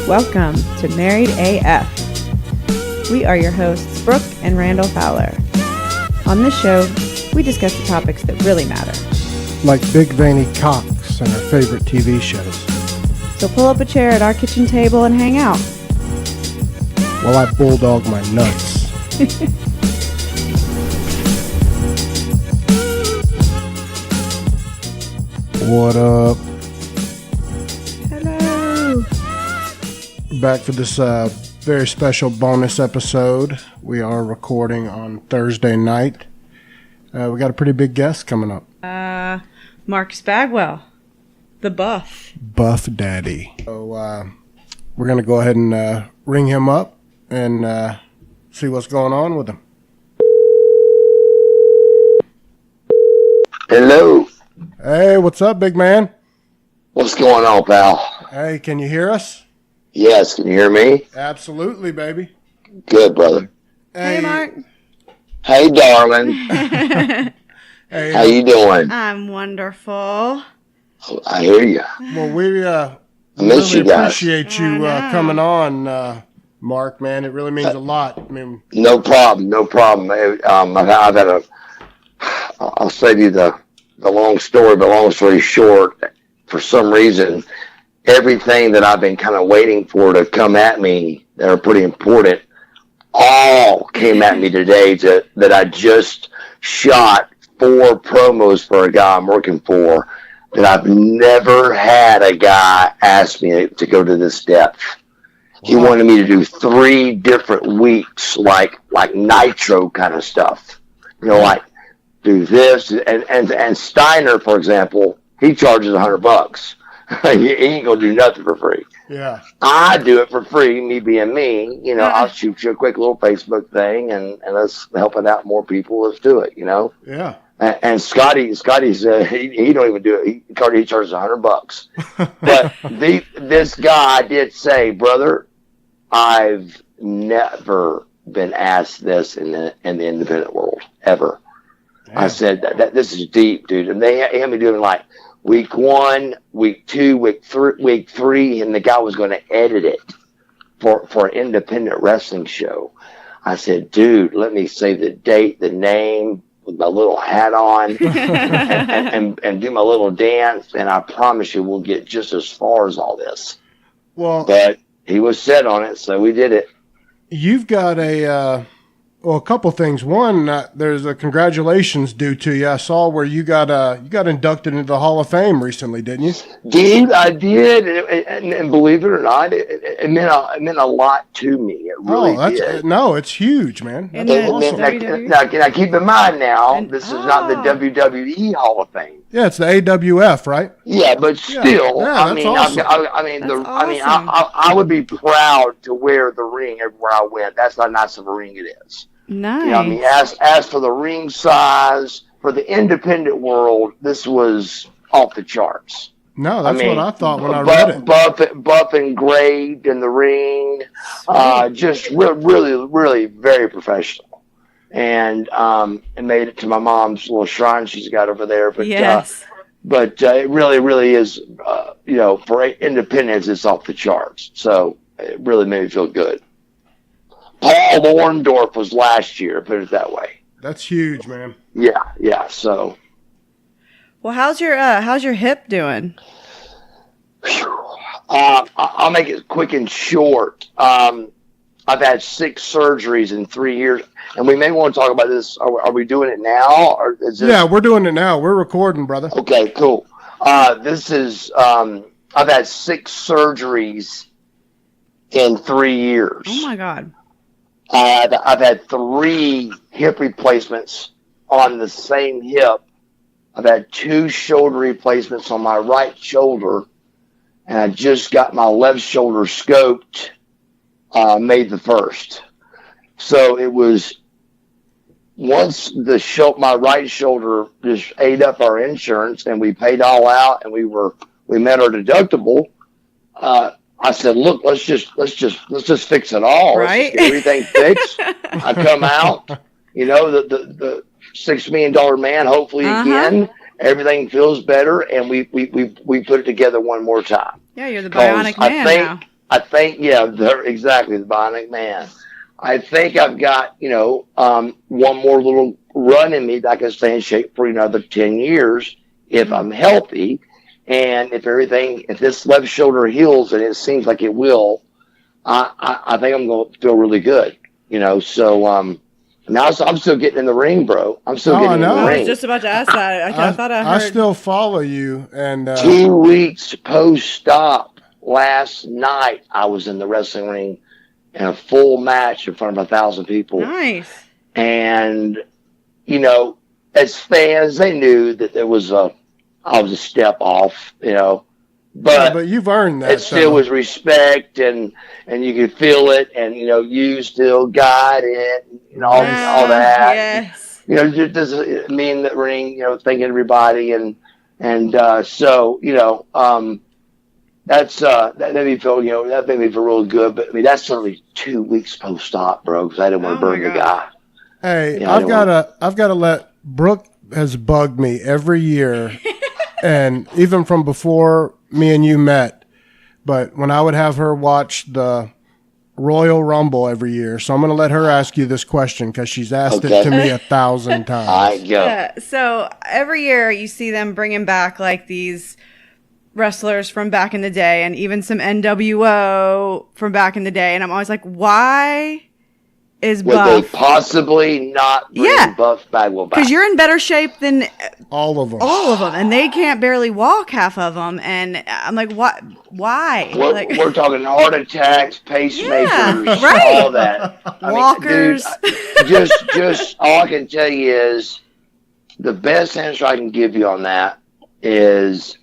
Welcome to Married AF. We are your hosts, Brooke and Randall Fowler. On this show, we discuss the topics that really matter. Like big veiny cocks and our favorite TV shows. So pull up a chair at our kitchen table and hang out. While I bulldog my nuts. What up? Hello. Back for this very special bonus episode. We are recording on Thursday night. We got a pretty big guest coming up. Marcus Bagwell, the buff. Buff Daddy. So we're going to go ahead and ring him up and see what's going on with him. Hello. Hey, what's up, big man? What's going on, pal? Hey, can you hear us? Yes, can you hear me? Absolutely, baby. Good, brother. Hey, Mark. Hey, darling. Hey, How you doing? I'm wonderful. I hear you. well, we miss really you guys. appreciate you coming on, Mark, man. It really means a lot. I mean, No problem. I've had I'll say to you the long story, but long story short, for some reason, everything that I've been kind of waiting for to come at me that are pretty important all came at me today that I just shot 4 promos for a guy I'm working for that I've never had a guy ask me to go to this depth. He wanted me to do 3 different weeks, like nitro kind of stuff. You know, like do this and Steiner, for example, he charges $100. He ain't gonna do nothing for free. yeah. I do it for free, me being me. You know, I'll shoot you a quick little Facebook thing and let's help it out more people. Let's do it, you know? Yeah. And Scotty's he don't even do it. He charges $100. But this guy did say, brother, I've never been asked this in the independent world, ever. Yeah. I said that this is deep, dude. And they had me doing like week 1, week 2, week 3, and the guy was going to edit it for an independent wrestling show. I said, dude, let me say the date, the name, with my little hat on, and do my little dance, and I promise you we'll get just as far as all this. Well, but he was set on it, so we did it. You've got a couple things. One, there's a congratulations due to you. I saw where you got inducted into the Hall of Fame recently, didn't you? Dude, I did, and believe it or not, it meant a lot to me. It really did. No, it's huge, man. And Awesome. Now, keep in mind now, this is not the WWE Hall of Fame. Yeah, it's the AWF, right? Yeah, but still, that's awesome. I would be proud to wear the ring everywhere I went. That's how nice of a ring it is. Nice. You know, I mean, as for the ring size, for the independent world, this was off the charts. No, that's what I thought when I read it. Buff engraved in the ring, just really very professional. And it made it to my mom's little shrine she's got over there. But yes. But it really is, for independence, it's off the charts. So it really made me feel good. Paul Orndorff was last year, put it that way. That's huge, man. Yeah. So. Well, how's your hip doing? I'll make it quick and short. I've had 6 surgeries in 3 years, and we may want to talk about this. Are we doing it now? Or is this... Yeah, we're doing it now. We're recording, brother. Okay, cool. This is, I've had 6 surgeries in 3 years. Oh, my God. I've had 3 hip replacements on the same hip. I've had 2 shoulder replacements on my right shoulder, and I just got my left shoulder scoped May the 1st. So it was once my right shoulder just ate up our insurance and we paid all out and we met our deductible. I said, look, let's just fix it all. Right. Let's just get everything fixed. I come out, the $6 million man, hopefully again, everything feels better. And we put it together one more time. Yeah, you're the bionic man now. I think, yeah, they're exactly the Bionic Man. I think I've got, one more little run in me that I can stay in shape for another 10 years if I'm healthy. And if this left shoulder heals, and it seems like it will, I think I'm going to feel really good, So, now I'm still getting in the ring, bro. I'm still getting in the ring. I was just about to ask that. I thought I heard. I still follow you. And 2 weeks post-stop last night, I was in the wrestling ring in a full match in front of 1,000 people. Nice. And, as fans, they knew that I was a step off, But you've earned that. It still was respect, and you could feel it, and you still got it, and all that. Yes. Just doesn't mean that ring, thanking everybody, and so that's that made me feel that made me feel real good. But I mean that's only 2 weeks post op, bro, because I didn't want to burn the guy. Hey, I've got to let Brooke has bugged me every year, and even from before me and you met. But when I would have her watch the Royal Rumble every year, so I'm going to let her ask you this question because she's asked it to me 1,000 times. I go. Yeah, so every year you see them bringing back like these wrestlers from back in the day, and even some NWO from back in the day, and I'm always like, why is Would Buff? they possibly not bring Buff Bagwell back? Because you're in better shape than all of them. All of them, and they can't barely walk, half of them, and I'm like, what? Why? We're talking heart attacks, pacemakers, right. all that. Walkers. Just all I can tell you is the best answer I can give you on that is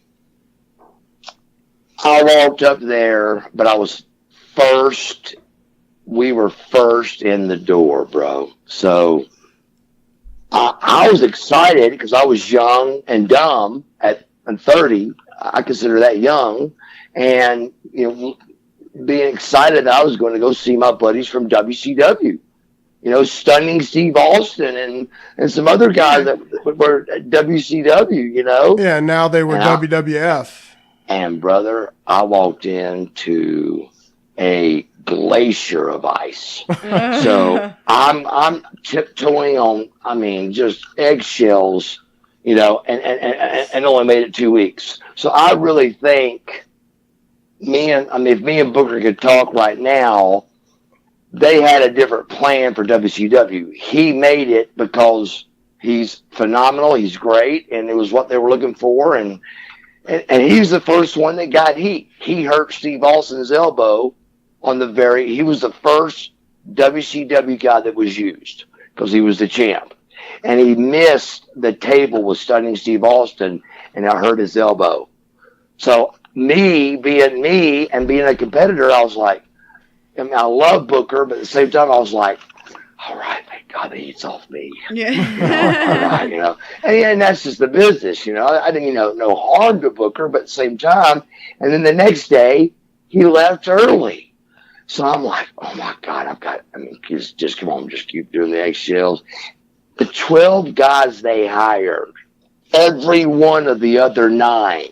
I walked up there, but I was first. We were first in the door, bro. So I was excited because I was young and dumb at 30. I consider that young. And, being excited that I was going to go see my buddies from WCW. Stunning Steve Austin and some other guys that were at WCW, Yeah, now they were WWF. And, brother, I walked into a glacier of ice. So I'm tiptoeing on, just eggshells, and only made it 2 weeks. So I really think if me and Booker could talk right now, they had a different plan for WCW. He made it because he's phenomenal, he's great, and it was what they were looking for, and he's the first one that got heat. He hurt Steve Austin's elbow he was the first WCW guy that was used because he was the champ. And he missed the table with Stunning Steve Austin, and I hurt his elbow. So me being me and being a competitor, I was like, I love Booker, but at the same time I was like, all right, thank God the heat's off me. Yeah. All right, and that's just the business, I didn't, no harm to Booker, but at the same time, and then the next day he left early. So I'm like, oh my God, just come on, just keep doing the eggshells. The 12 guys they hired, every one of the other 9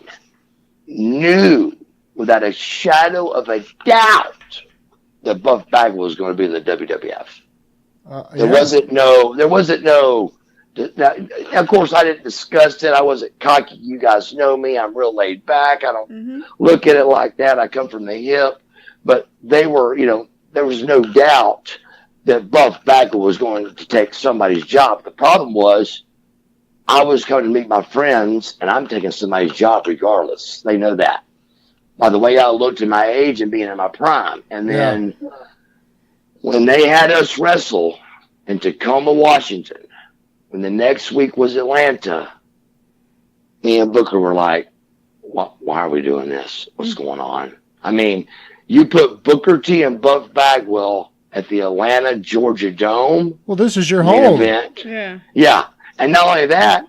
knew without a shadow of a doubt that Buff Bagwell was going to be in the WWF. There wasn't no, of course I didn't discuss it. I wasn't cocky. You guys know me. I'm real laid back. I don't look at it like that. I come from the hip. But they were, there was no doubt that Buff Bagwell was going to take somebody's job. The problem was I was coming to meet my friends, and I'm taking somebody's job regardless. They know that. By the way I looked at my age and being in my prime. And then when they had us wrestle in Tacoma, Washington, when the next week was Atlanta, me and Booker were like, why are we doing this? What's going on? You put Booker T and Buff Bagwell at the Atlanta, Georgia Dome. Well, this is your home event. Yeah. Yeah. And not only that,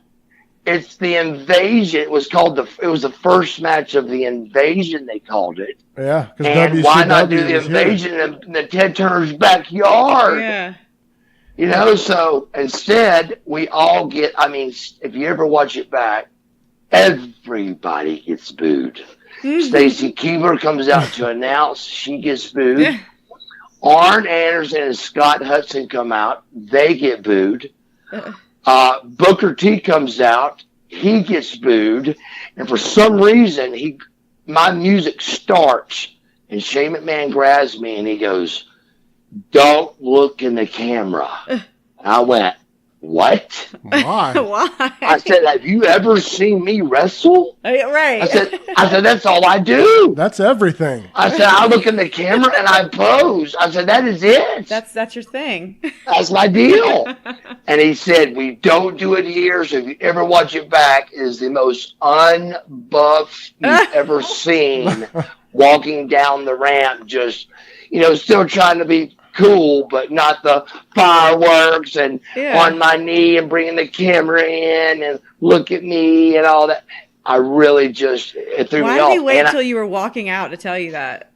it's the Invasion. It was the first match of the Invasion, they called it. Yeah. And why not do the Invasion in the Ted Turner's backyard? Yeah. So instead, we all if you ever watch it back, everybody gets booed. Stacy Keebler comes out to announce. She gets booed. Arn Anderson and Scott Hudson come out. They get booed. Booker T comes out. He gets booed. And for some reason, my music starts. And Shane McMahon grabs me and he goes, "Don't look in the camera." I went, "What?" Why? Why? I said, "Have you ever seen me wrestle?" Right. I said, "That's all I do." That's everything. I said, "I look in the camera and I pose." I said, "That is it. That's your thing. That's my deal." And he said, "We don't do it here. So if you ever watch it back, it is the most unbuffed you've ever seen walking down the ramp, just, still trying to be cool, but not the fireworks and on my knee and bringing the camera in and look at me and all that." I really it threw me off. Why did he wait till you were walking out to tell you that?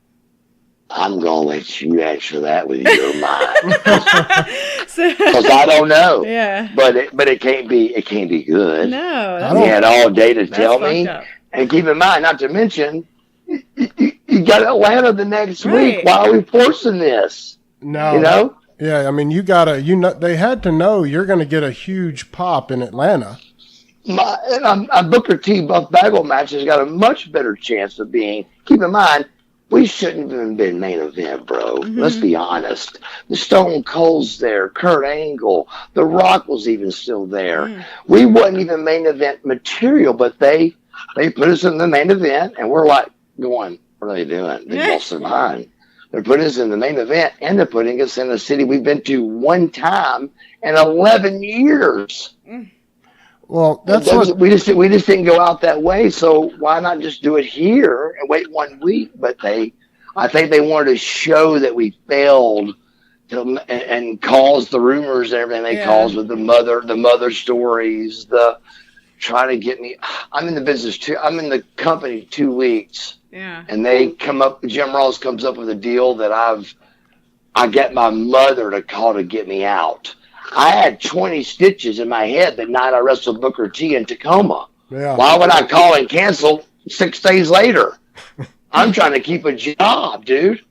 I'm going to let you answer that with your mind. Because I don't know. Yeah. But it can't be good. No. He had all day to tell me. And keep in mind, not to mention, you got Atlanta the next week. Why are we forcing this? No. Yeah, I mean, they had to know you're going to get a huge pop in Atlanta. My Booker T Buff Bagwell match has got a much better chance of being. Keep in mind, we shouldn't have even been main event, bro. Let's be honest. The Stone Cold's there, Kurt Angle, The Rock was even still there. We wasn't even main event material, but they put us in the main event, and we're like going, "What are they doing? They lost their mind." They're putting us in the main event, and they're putting us in a city we've been to one time in 11 years. Well, we just didn't go out that way. So why not just do it here and wait 1 week? But I think they wanted to show that we failed and caused the rumors and everything they caused with the mother stories, the trying to get me. I'm in the business too. I'm in the company 2 weeks. Yeah. And Jim Ross comes up with a deal that I get my mother to call to get me out. I had 20 stitches in my head the night I wrestled Booker T in Tacoma. Yeah. Why would I call and cancel 6 days later? I'm trying to keep a job, dude.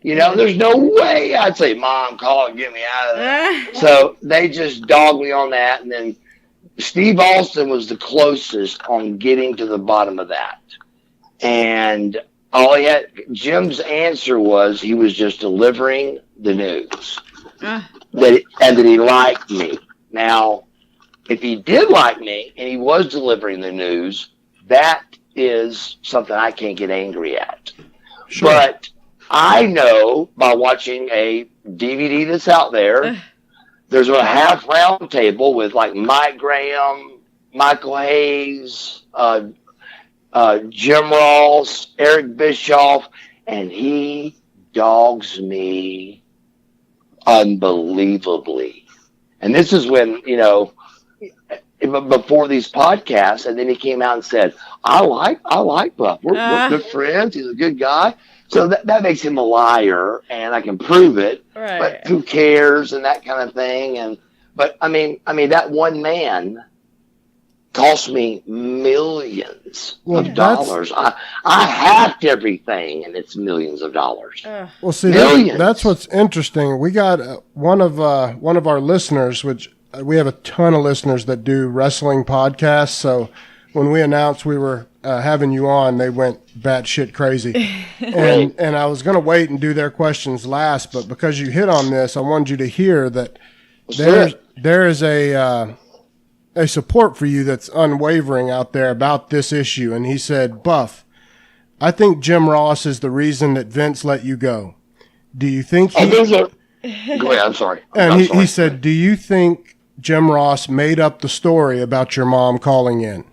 There's no way I'd say, "Mom, call and get me out of there." So they just dogged me on that. And then Steve Austin was the closest on getting to the bottom of that. And Jim's answer was he was just delivering the news. And that he liked me. Now, if he did like me and he was delivering the news, that is something I can't get angry at. Sure. But I know by watching a DVD that's out there, there's a half round table with like Mike Graham, Michael Hayes, Jim Ross, Eric Bischoff, and he dogs me unbelievably. And this is when, before these podcasts, and then he came out and said, I like Buff. We're good friends. He's a good guy. So that makes him a liar, and I can prove it. Right. But who cares and that kind of thing. But I mean that one man cost me millions of dollars. I hacked everything, and it's millions of dollars. Well, see, that's what's interesting. We got one of our listeners, which we have a ton of listeners that do wrestling podcasts. So when we announced we were having you on, they went batshit crazy. and I was going to wait and do their questions last, but because you hit on this, I wanted you to hear that there is a support for you that's unwavering out there about this issue. And he said, "Buff, I think Jim Ross is the reason that Vince let you go. Do you think Go ahead, I'm sorry. And he said, "Do you think Jim Ross made up the story about your mom calling in?"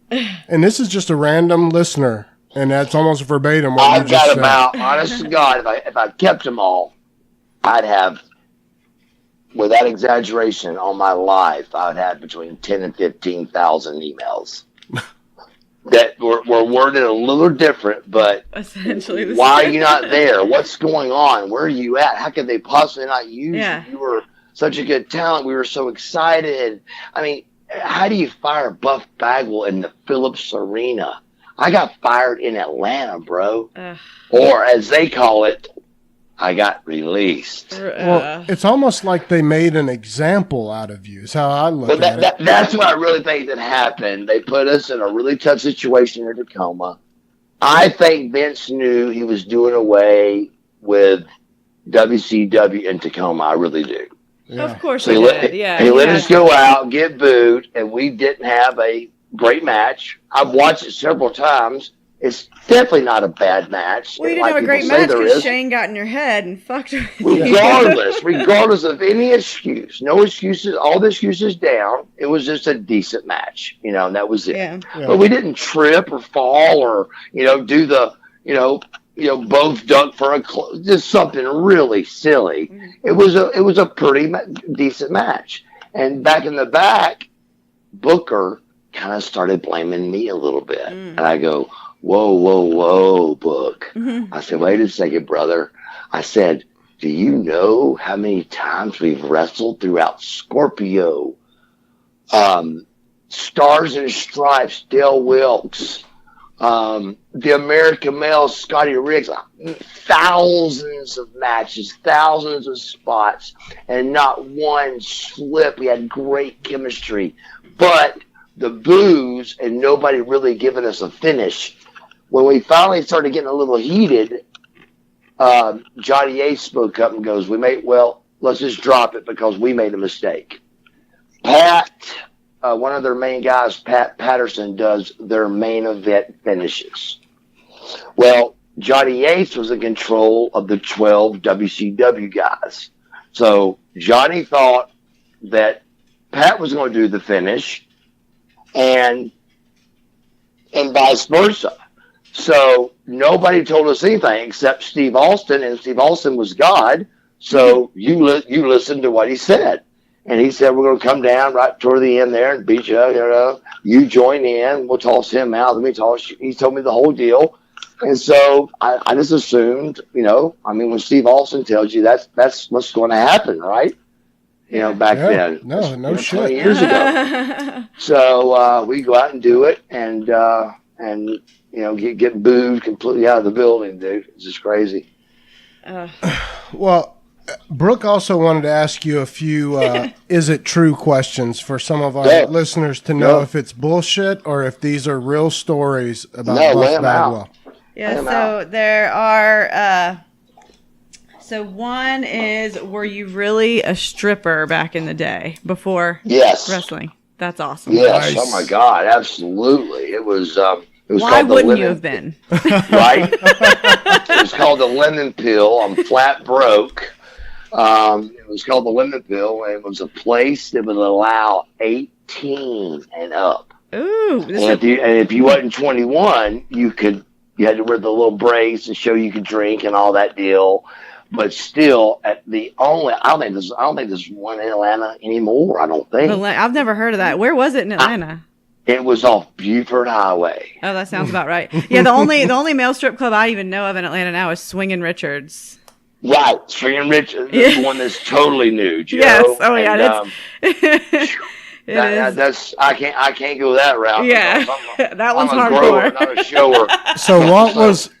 And this is just a random listener, and that's almost verbatim what you just said. Honest to God, if I kept them all, I'd have, without exaggeration, on my life, I would have between 10 and 15,000 emails that were worded a little different, but essentially why are you not there? What's going on? Where are you at? How could they possibly not use you? You were such a good talent. We were so excited. I mean, how do you fire Buff Bagwell in the Phillips Arena? I got fired in Atlanta, bro. Or as they call it, I got released. Well, it's almost like they made an example out of you, is how I look at it. That's what I really think that happened. They put us in a really tough situation in Tacoma. I think Vince knew he was doing away with WCW in Tacoma. I really do. Yeah. Of course so he did. He let us go out, get booed, and we didn't have a great match. I've watched it several times. It's definitely not a bad match. Well, you didn't have a great match because Shane got in your head and fucked you. Regardless of any excuse, no excuses, all the excuses down. It was just a decent match, and that was it. Yeah. But we didn't trip or fall or do the both duck for just something really silly. Mm-hmm. It was a pretty decent match. And back in the back, Booker kind of started blaming me a little bit, and I go, whoa, Book. Mm-hmm. I said, wait a second, brother. I said, do you know how many times we've wrestled throughout Scorpio, Stars and Stripes, Dale Wilkes, the American Male, Scotty Riggs, thousands of matches, thousands of spots, and not one slip. We had great chemistry, but the boos and nobody really giving us a finish. When we finally started getting a little heated, Johnny Ace spoke up and goes, let's just drop it because we made a mistake. Pat, one of their main guys, Pat Patterson, does their main event finishes. Well, Johnny Ace was in control of the 12 WCW guys. So Johnny thought that Pat was going to do the finish and vice versa. So nobody told us anything except Steve Austin, and Steve Austin was God. So you listened to what he said. And he said, we're going to come down right toward the end there and beat you. You join in. We'll toss him out. Let me toss you. He told me the whole deal. And so I just assumed, when Steve Austin tells you that's what's going to happen, right? Back then. No shit. 20 years ago. So we go out and do it and get booed completely out of the building, dude. It's just crazy. Well, Brooke also wanted to ask you a few is it true questions for some of our listeners to know if it's bullshit or if these are real stories about Buff Bagwell. Yeah, so there are so one is, were you really a stripper back in the day before wrestling? That's awesome. Yes, nice. Oh my God, absolutely. It was why wouldn't you have been? Right? It was called the lemon pill. I'm flat broke. It was called the Lemon Pill, and it was a place that would allow 18 and up. Ooh! And if you wasn't 21, you had to wear the little brace and show you could drink and all that deal. But still, I don't think there's one in Atlanta anymore. I don't think. I've never heard of that. Where was it in Atlanta? It was off Buford Highway. Oh, that sounds about right. Yeah, the only male strip club I even know of in Atlanta now is Swingin' Richards. Right, Swingin' Richards is one that's totally new, Joe. Yes, oh yeah, that's I can't go that route. Yeah, that one's hardcore. Not a shower. So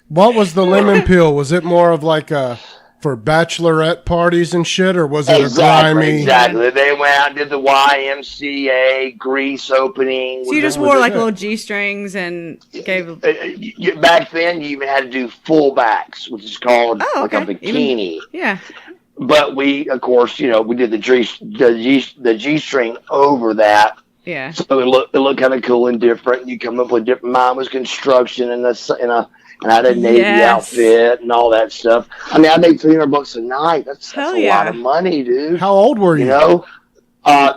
what was the lemon pill? Was it more of like for bachelorette parties and shit, or was it a grimy? Exactly. They went out and did the YMCA Grease opening. So you just wore like little G-strings and gave. Back then, you even had to do full backs, which is called like a bikini. Yeah. But we, of course, we did the G-string over that. Yeah. So it looked kind of cool and different. You come up with different. Mine was construction and I had a Navy outfit and all that stuff. I mean, I made $300 a night. That's a lot of money, dude. How old were you?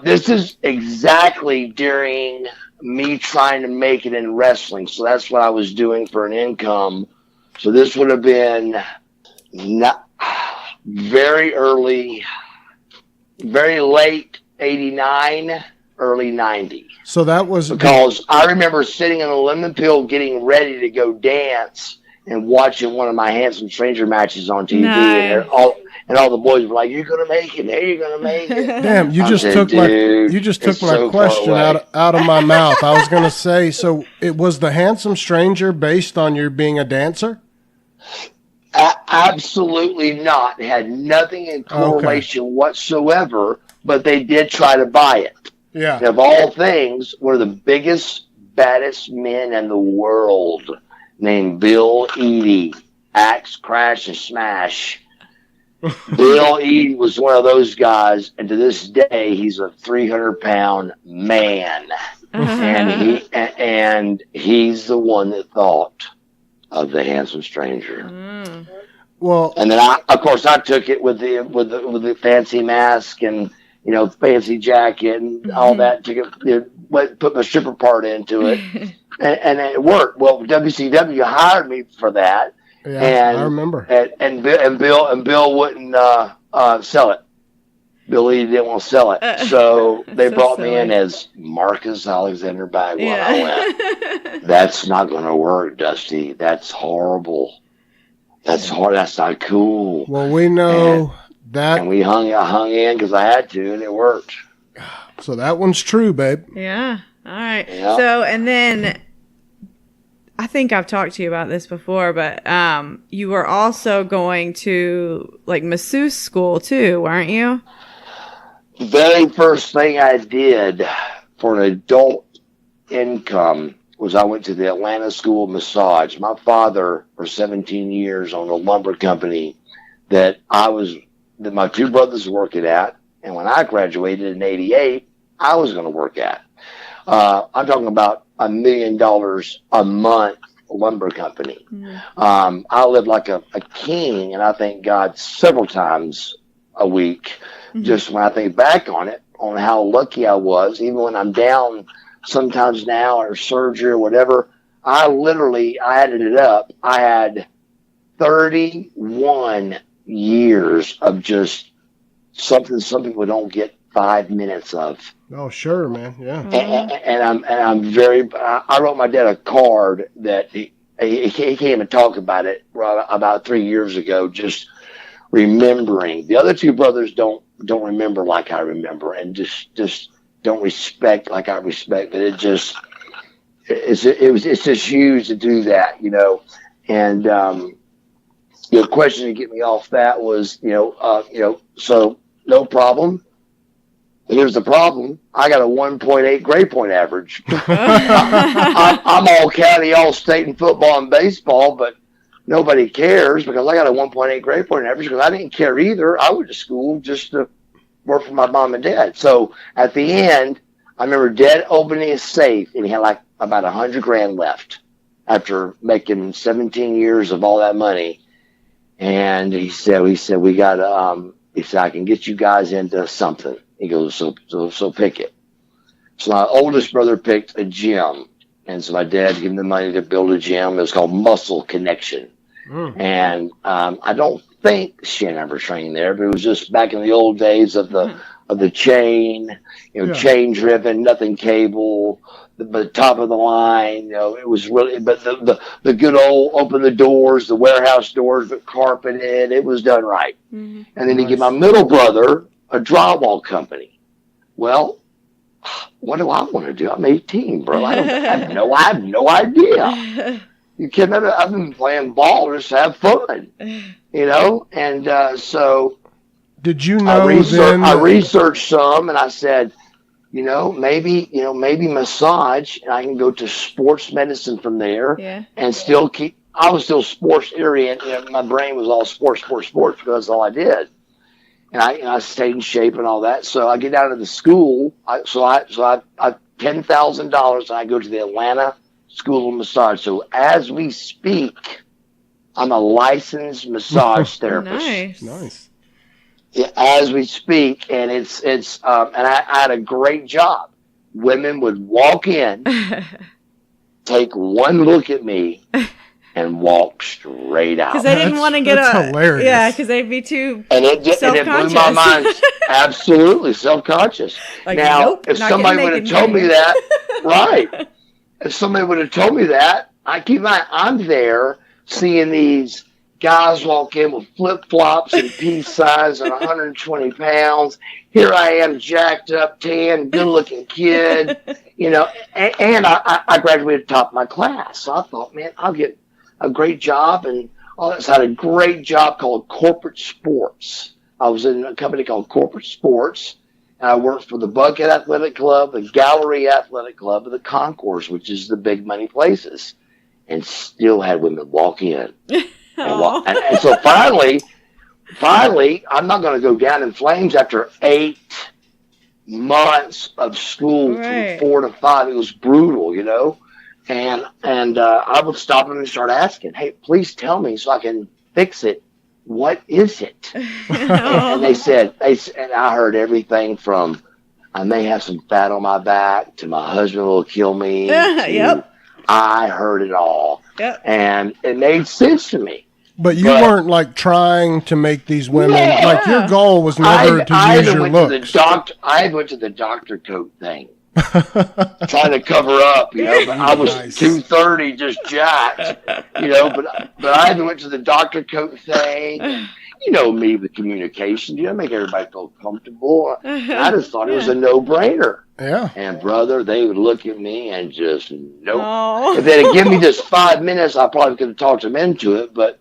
This is exactly during me trying to make it in wrestling. So that's what I was doing for an income. So this would have been very early, very late 89, early 90. So that was because I remember sitting in a lemon pill getting ready to go dance, and watching one of my Handsome Stranger matches on TV, Nice. and all the boys were like, "You're gonna make it. Hey, you're gonna make it." Damn, you I just said, took "Dude, my it's so far question away." out of my mouth. I was gonna say, so it was the Handsome Stranger based on your being a dancer? Absolutely not. It had nothing in correlation Okay. whatsoever, but they did try to buy it. Yeah. And of all things, one of the biggest, baddest men in the world, named Bill Eadie, Axe, Crash, and Smash. Bill Eadie was one of those guys, and to this day, he's a 300-pound man, and he's the one that thought of the Handsome Stranger. Well, And then of course, I took it with the fancy mask and fancy jacket and all that. Put my stripper part into it, and it worked. Well, WCW hired me for that. yeah, And I remember. and Bill wouldn't sell it. Billy didn't want to sell it, so they so brought me silly. in as Marcus Alexander Bagwell. Yeah. I went, "That's not going to work, Dusty. That's horrible. That's hard. That's not cool." Well, we know that. And we hung in because I had to, and it worked. So that one's true, babe. Yeah. All right. Yeah. So, and then I think I've talked to you about this before, but you were also going to like masseuse school too, weren't you? The very first thing I did for an adult income was I went to the Atlanta School of Massage. My father, for 17 years, owned a lumber company that my two brothers were working at, and when I graduated in '88, I was going to work at. I'm talking about $1 million a month lumber company. I lived like a king, and I thank God several times a week. Just when I think back on it, on how lucky I was, even when I'm down sometimes now or surgery or whatever, I added it up. I had 31 years of just something some people don't get 5 minutes of. Oh, sure, man. Yeah. And I'm very. I wrote my dad a card that he came and talked about it about 3 years ago. Just remembering. The other two brothers don't remember like I remember, and just don't respect like I respect. But it's just huge to do that, And your question to get me off that was, so no problem. Here's the problem. I got a 1.8 grade point average. I'm all county, all state in football and baseball, but nobody cares because I got a 1.8 grade point average because I didn't care either. I went to school just to work for my mom and dad. So at the end, I remember Dad opening his safe and he had like about $100,000 left after making 17 years of all that money. And he said, we got he said, I can get you guys into something. He goes, so pick it. So my oldest brother picked a gym. And so my dad gave him the money to build a gym. It was called Muscle Connection. And I don't think Shannon ever trained there, but it was just back in the old days of the chain, chain driven, nothing cable, but top of the line. It was really, but the good old open the doors, the warehouse doors, but carpeted. It was done right. And then he gave my middle brother a drywall company. Well, what do I want to do? I'm 18, bro. I have no idea. You kidding? I've been playing ball just to have fun, And so did you know I researched some, and I said, maybe massage, and I can go to sports medicine from there, and still keep. I was still sports oriented. My brain was all sports because that's all I did. And I stayed in shape and all that. So I get out of the school. I $10,000 and I go to the Atlanta School of Massage. So as we speak, I'm a licensed massage therapist. Nice. Yeah, as we speak, and it's and I had a great job. Women would walk in, take one look at me, and walk straight out. Because they didn't want to get hilarious. Yeah, because they'd be too and it blew my mind. Absolutely self-conscious. Like, now, nope, if not somebody would getting have told me naked. that, right? If somebody would have told me that, I keep in mind I'm there seeing these guys walk in with flip flops and peace signs and 120 pounds. Here I am, jacked up, tan, good looking kid, and I graduated top of my class. So I thought, man, I'll get a great job. And all that. So I had a great job called Corporate Sports. I was in a company called Corporate Sports. And I worked for the Buckhead Athletic Club, the Gallery Athletic Club, and the Concourse, which is the big money places, and still had women walk in. And so finally, I'm not going to go down in flames after 8 months of school from 4 to 5. It was brutal, and I would stop them and start asking, hey, please tell me so I can fix it. What is it? And they said, and I heard everything from, I may have some fat on my back, to my husband will kill me. I heard it all. Yep. And it made sense to me. But you weren't like trying to make these women, like your goal was never to use your looks. I went to the doctor coat thing. Trying to cover up, but I was 230, just jacked, but I even went to the doctor coat thing. Me with communication, make everybody feel comfortable. I just thought it was a no-brainer. Yeah. And brother, they would look at me and just If they'd have given me just 5 minutes, I probably could have talked them into it, but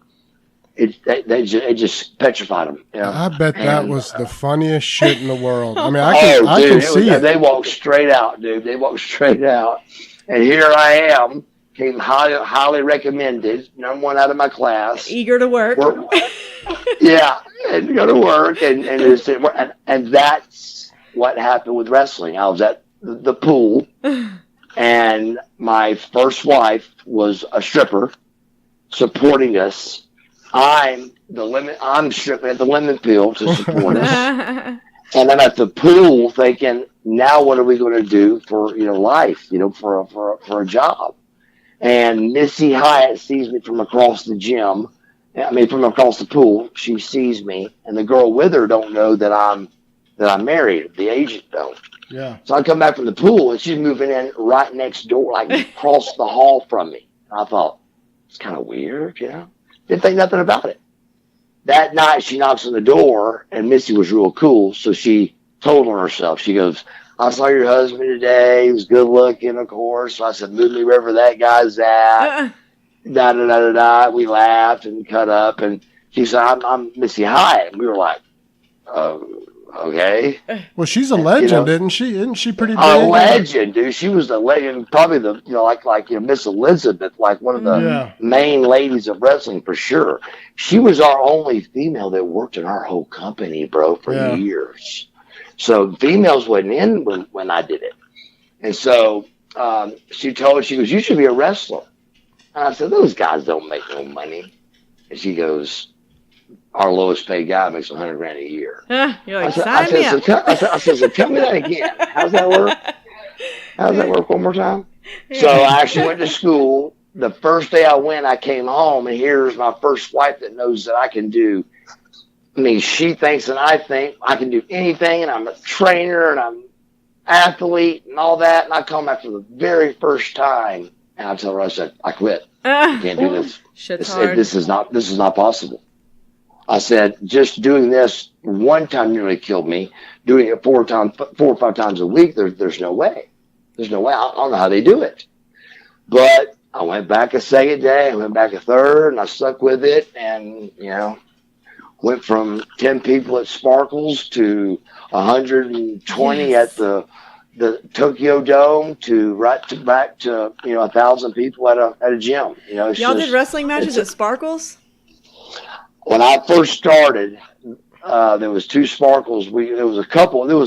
it just petrified them. I bet that was the funniest shit in the world. I mean, I can see it. They walked straight out, dude. They walked straight out. And here I am, came highly recommended, number 1 out of my class. Eager to work. And go to work. And that's what happened with wrestling. I was at the pool, and my first wife was a stripper supporting us. I'm stripping at the lemon peel to support us. And I'm at the pool thinking, now what are we going to do for, life, for a job? And Missy Hyatt sees me from across the gym. From across the pool. She sees me, and the girl with her don't know that I'm married. The agent don't. Yeah. So I come back from the pool, and she's moving in right next door, like across the hall from me. And I thought, it's kind of weird, Didn't think nothing about it. That night, she knocks on the door, and Missy was real cool, so she told on herself. She goes, I saw your husband today. He was good looking, of course. So I said, move me wherever that guy's at. Da-da-da-da-da. We laughed and cut up, and she said, I'm Missy Hyatt. And we were like, okay. Well, she's a legend, isn't she? Isn't she pretty big? A legend, dude. She was the legend, probably the, like Miss Elizabeth, like one of the main ladies of wrestling for sure. She was our only female that worked in our whole company, bro, for years. So females wasn't in when I did it. And so she goes, you should be a wrestler. And I said, those guys don't make no money. And she goes, our lowest paid guy makes $100,000 a year. You're like, sign me up. I said, so tell me that again. How's that work? How's that work one more time? So I actually went to school. The first day I went, I came home, and here's my first wife that knows that I can do. She thinks and I think I can do anything, and I'm a trainer, and I'm an athlete, and all that. And I come after the very first time, and I tell her, I said, I quit. I can't do this. This is not possible. I said, just doing this one time nearly killed me. Doing it 4 or 5 times a week, there's no way. There's no way. I don't know how they do it. But I went back a second day, I went back a third, and I stuck with it, and, went from 10 people at Sparkles to 120 at the Tokyo Dome to back to 1,000 people at a gym. Y'all did wrestling matches at Sparkles? When I first started, there was 2 Sparkles. There was a couple. They were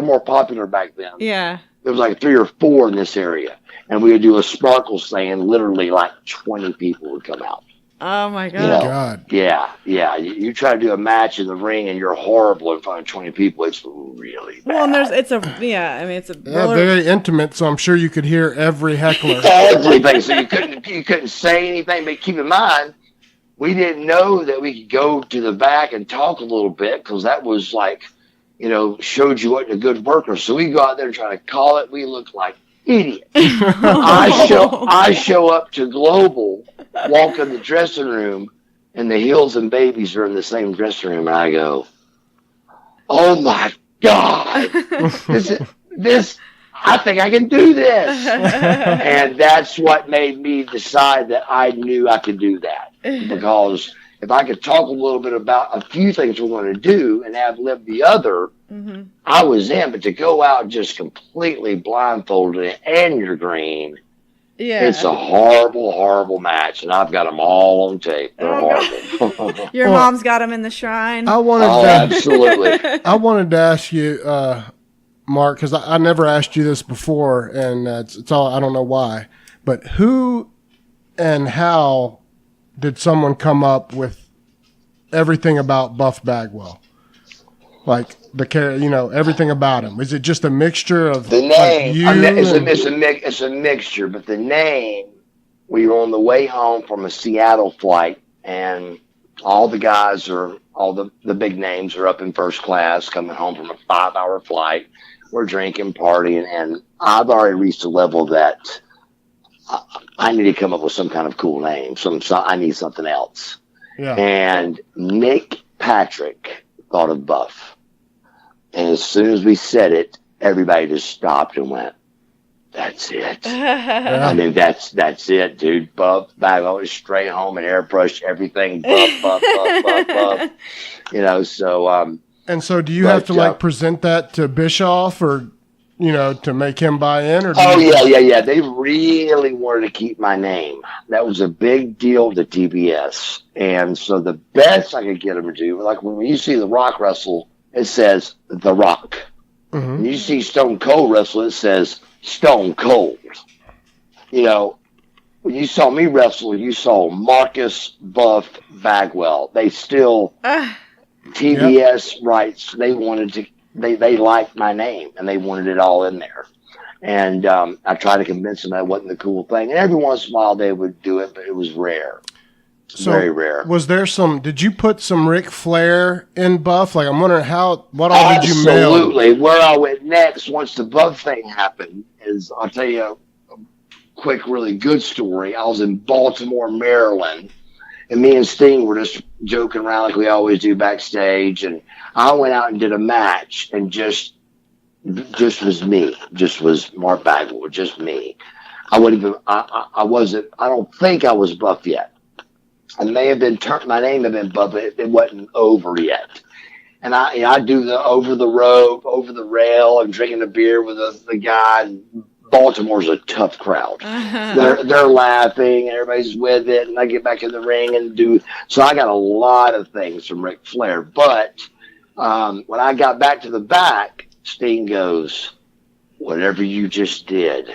more popular back then. Yeah. There was like 3 or 4 in this area, and we would do a Sparkles thing, and literally like 20 people would come out. Oh my God! God. Yeah. You try to do a match in the ring, and you're horrible in front of 20 people. It's really bad. Well, and it's very intimate, so I'm sure you could hear every heckler. Everything. So you couldn't say anything. But keep in mind, we didn't know that we could go to the back and talk a little bit, because that was like, showed you what a good worker. So we go out there and try to call it. We look like idiot. I show up to Global, walk in the dressing room, and the Hills and Babies are in the same dressing room, and I go, "Oh my God, this. I think I can do this," and that's what made me decide that I knew I could do that, because if I could talk a little bit about a few things we're going to do and have lived the other, I was in. But to go out just completely blindfolded and you're green, it's a horrible, horrible match, and I've got them all on tape. They're horrible. Your mom's got them in the shrine. Absolutely. I wanted to ask you, Mark, because I never asked you this before, and it's all, I don't know why, but who and how did someone come up with everything about Buff Bagwell? Like everything about him. Is it just a mixture of the name? It's a mixture, but the name. We were on the way home from a Seattle flight, and all the guys all the big names are up in first class, coming home from a 5-hour flight. We're drinking, partying, and I've already reached a level that I need to come up with some kind of cool name. I need something else. Yeah. And Nick Patrick thought of Buff. And as soon as we said it, everybody just stopped and went, "That's it." I mean, that's it, dude. Buff Bagwell is straight home and airbrush everything. Buff. So. And so, do you have to present that to Bischoff, or to make him buy in? Or yeah. They really wanted to keep my name. That was a big deal to TBS. And so the best I could get them to do, like when you see The Rock wrestle, it says The Rock. Mm-hmm. When you see Stone Cold wrestle, it says Stone Cold. When you saw me wrestle, you saw Marcus Buff Bagwell. They still, TBS rights, they wanted to, they liked my name, and they wanted it all in there. And I tried to convince them that wasn't the cool thing. And every once in a while they would do it, but it was rare. Very rare. Was there did you put some Ric Flair in Buff? Like, I'm wondering what all did you mail? Absolutely. Where I went next, once the Buff thing happened, is, I'll tell you a quick, really good story. I was in Baltimore, Maryland, and me and Sting were just joking around like we always do backstage. And I went out and did a match, and just was me. Just was Mark Bagwell, just me. I don't think I was Buff yet. I may have been my name had been Buff, but it wasn't over yet. And I do the over the rope, over the rail, and drinking a beer with the guy. And Baltimore's a tough crowd. They're laughing, everybody's with it, and I get back in the ring and do. So I got a lot of things from Ric Flair. But when I got back to the back, Sting goes, "Whatever you just did,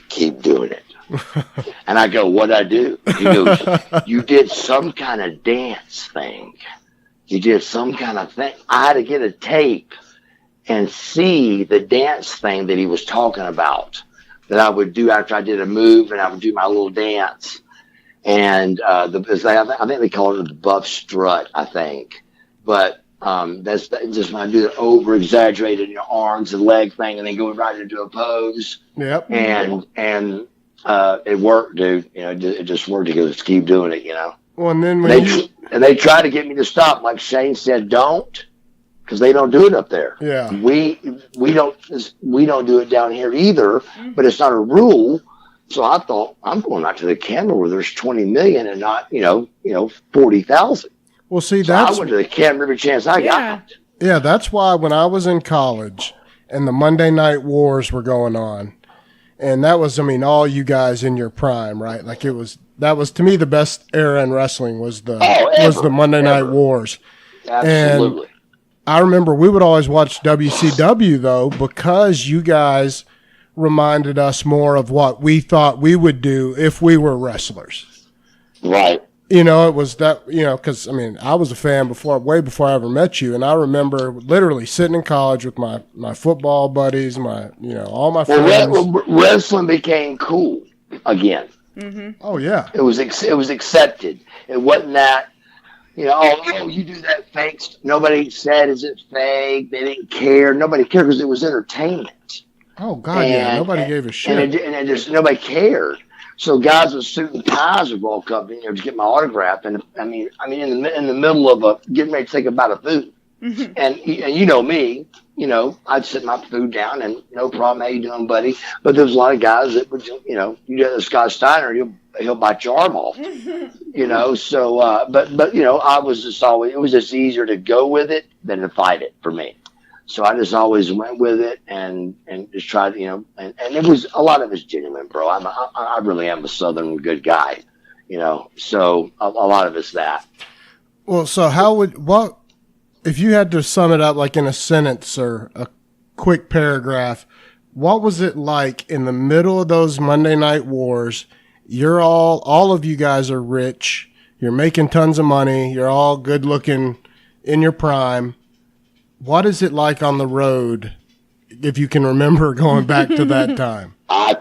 keep doing it." And I go, "What'd I do?" He goes, "You did some kind of dance thing. You did some kind of thing." I had to get a tape and see the dance thing that he was talking about, that I would do after I did a move, and I would do my little dance. And I think they call it the Buff Strut, I think. But that's just when I do the over-exaggerated arms and leg thing, and then go right into a pose. Yep. And it worked, dude. It just worked. He goes, "Keep doing it." Well, and then they try to get me to stop, like Shane said, don't, because they don't do it up there. Yeah. We don't do it down here either, but it's not a rule. So I thought, I'm going out to the camera where there's 20 million and not 40,000. Well, see, so I went to the camera every chance I got. Yeah, that's why when I was in college and the Monday Night Wars were going on, and that was, all you guys in your prime, right? Like that was to me the best era in wrestling was the Monday Night Wars. Absolutely. And I remember we would always watch WCW though, because you guys reminded us more of what we thought we would do if we were wrestlers. Right. It was that, because, I was a fan way before I ever met you. And I remember literally sitting in college with my football buddies, all my friends. Well, wrestling became cool again. Mm-hmm. Oh, yeah. It was accepted. It wasn't that, you do that fake. Nobody said, "Is it fake?" They didn't care. Nobody cared because it was entertainment. Oh God, yeah, nobody gave a shit, and it just nobody cared. So guys with suit and ties would walk up, to get my autograph, and I mean, in the middle of getting ready to take a bite of food, and you know me, I'd sit my food down and no problem, how you doing, buddy? But there was a lot of guys that would, you get a Scott Steiner, he'll bite your arm off, So, but I was just always, it was just easier to go with it than to fight it for me. So I just always went with it and just tried, and it was, a lot of it's genuine, bro. I really am a Southern good guy, so a lot of it's that. Well, so what, if you had to sum it up like in a sentence or a quick paragraph, what was it like in the middle of those Monday Night Wars? You're all of you guys are rich. You're making tons of money. You're all good looking in your prime. What is it like on the road, if you can remember going back to that time? I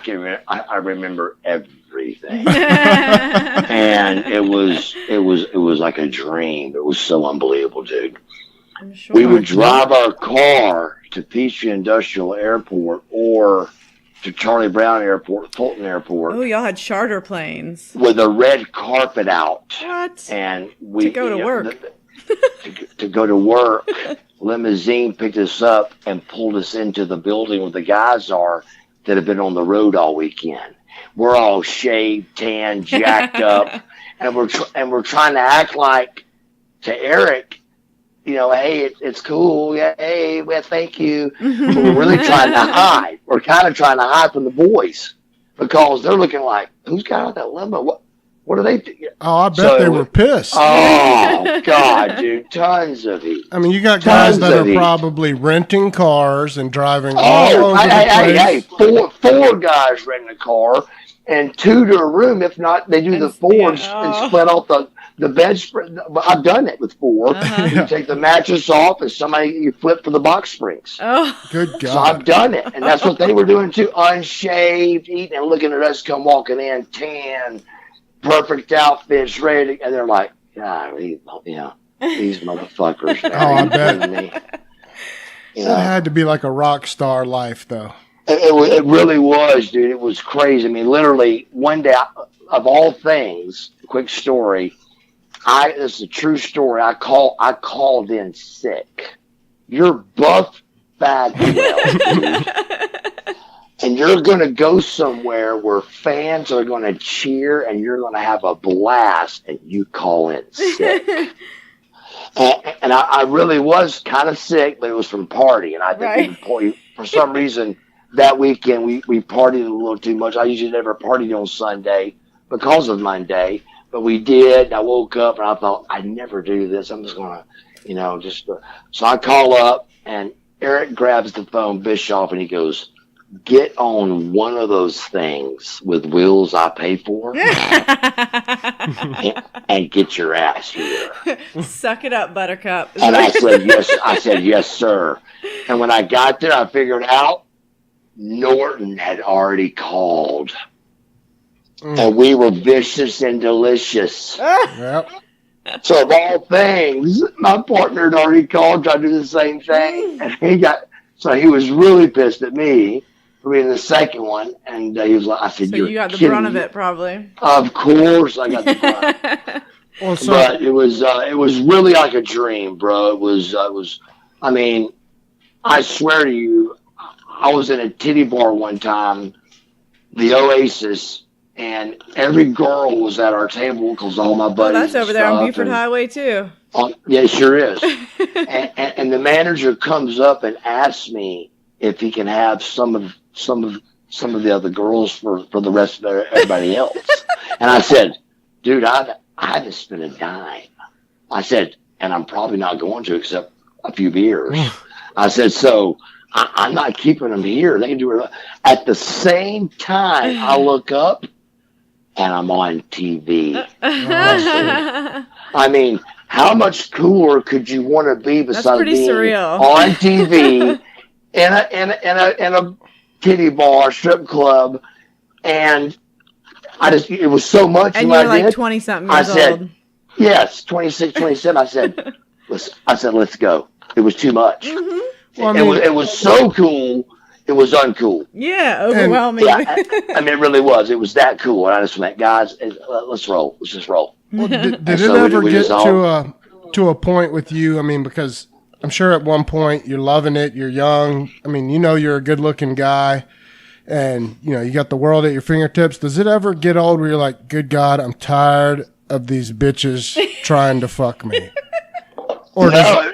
can I remember everything, and it was like a dream. It was so unbelievable, dude. I'm sure. We would drive our car to Peachtree Industrial Airport or to Charlie Brown Airport, Fulton Airport. Oh, y'all had charter planes with a red carpet out. What? And we to go to work. To go to work, limousine picked us up and pulled us into the building where the guys are that have been on the road all weekend. We're all shaved, tan, jacked up, and we're trying to act like to Eric, hey, it's cool, yeah, hey, well, thank you. But we're really trying to hide. We're kind of trying to hide from the boys because they're looking like, who's got out that limo? What are they doing? Oh, I bet they were pissed. Oh, God, dude. Tons of heat. I mean, you got guys that are probably renting cars and driving all over the place. Four guys renting a car and two to a room. If not, they do the four and split off the bed spread. I've done it with four. You take the mattress off and you flip for the box springs. Oh, good God. So I've done it. And that's what they were doing too. Unshaved, eating and looking at us come walking in, tan, perfect outfits, ready to, and they're like, God, these motherfuckers. Oh, I bet. It had to be like a rock star life, though. It really was, dude. It was crazy. I mean, literally, one day, of all things, quick story, this is a true story. I called in sick. You're buff Bagwell, and you're going to go somewhere where fans are going to cheer and you're going to have a blast, and you call in sick. and I really was kind of sick, but it was from party. And I think for some reason that weekend we partied a little too much. I usually never partied on Sunday because of Monday, but we did. I woke up and I thought, I'd never do this. I'm just going to, so I call up and Eric grabs the phone, Bischoff, and he goes, get on one of those things with wheels I pay for and get your ass here. Suck it up, Buttercup. And I said, yes. I said, yes, sir. And when I got there, I figured out Norton had already called. And we were vicious and delicious. Yep. So of all things, my partner had already called, tried to do the same thing. And he was really pissed at me for being the second one, and he was like, I said, so you got the brunt of it, probably. Of course I got the brunt. But it was really like a dream, bro. It was, I mean, I swear to you, I was in a titty bar one time, the Oasis, and every girl was at our table because all my buddies. Oh, that's over there on Buford Highway too. Yeah, it sure is. and the manager comes up and asks me if he can have some of the other girls for the rest of everybody else. And I said, dude, I haven't spent a dime. I said, and I'm probably not going to except a few beers. I said, so I'm not keeping them here. They can do it. At the same time, I look up and I'm on TV. I mean, how much cooler could you want to be besides being surreal. On TV in a titty bar, strip club, and it was so much. And you're like 20-something years old. Yes, 26, 27. I said, let's go. It was too much. Mm-hmm. Well, I mean, it was so cool. It was uncool. Yeah, overwhelming. Yeah, I mean, it really was. It was that cool. And I just went, guys, let's roll. Let's just roll. Well, did it ever get to a point with you? I mean, because I'm sure at one point you're loving it. You're young. I mean, you're a good-looking guy, and you got the world at your fingertips. Does it ever get old where you're like, good God, I'm tired of these bitches trying to fuck me? Or no,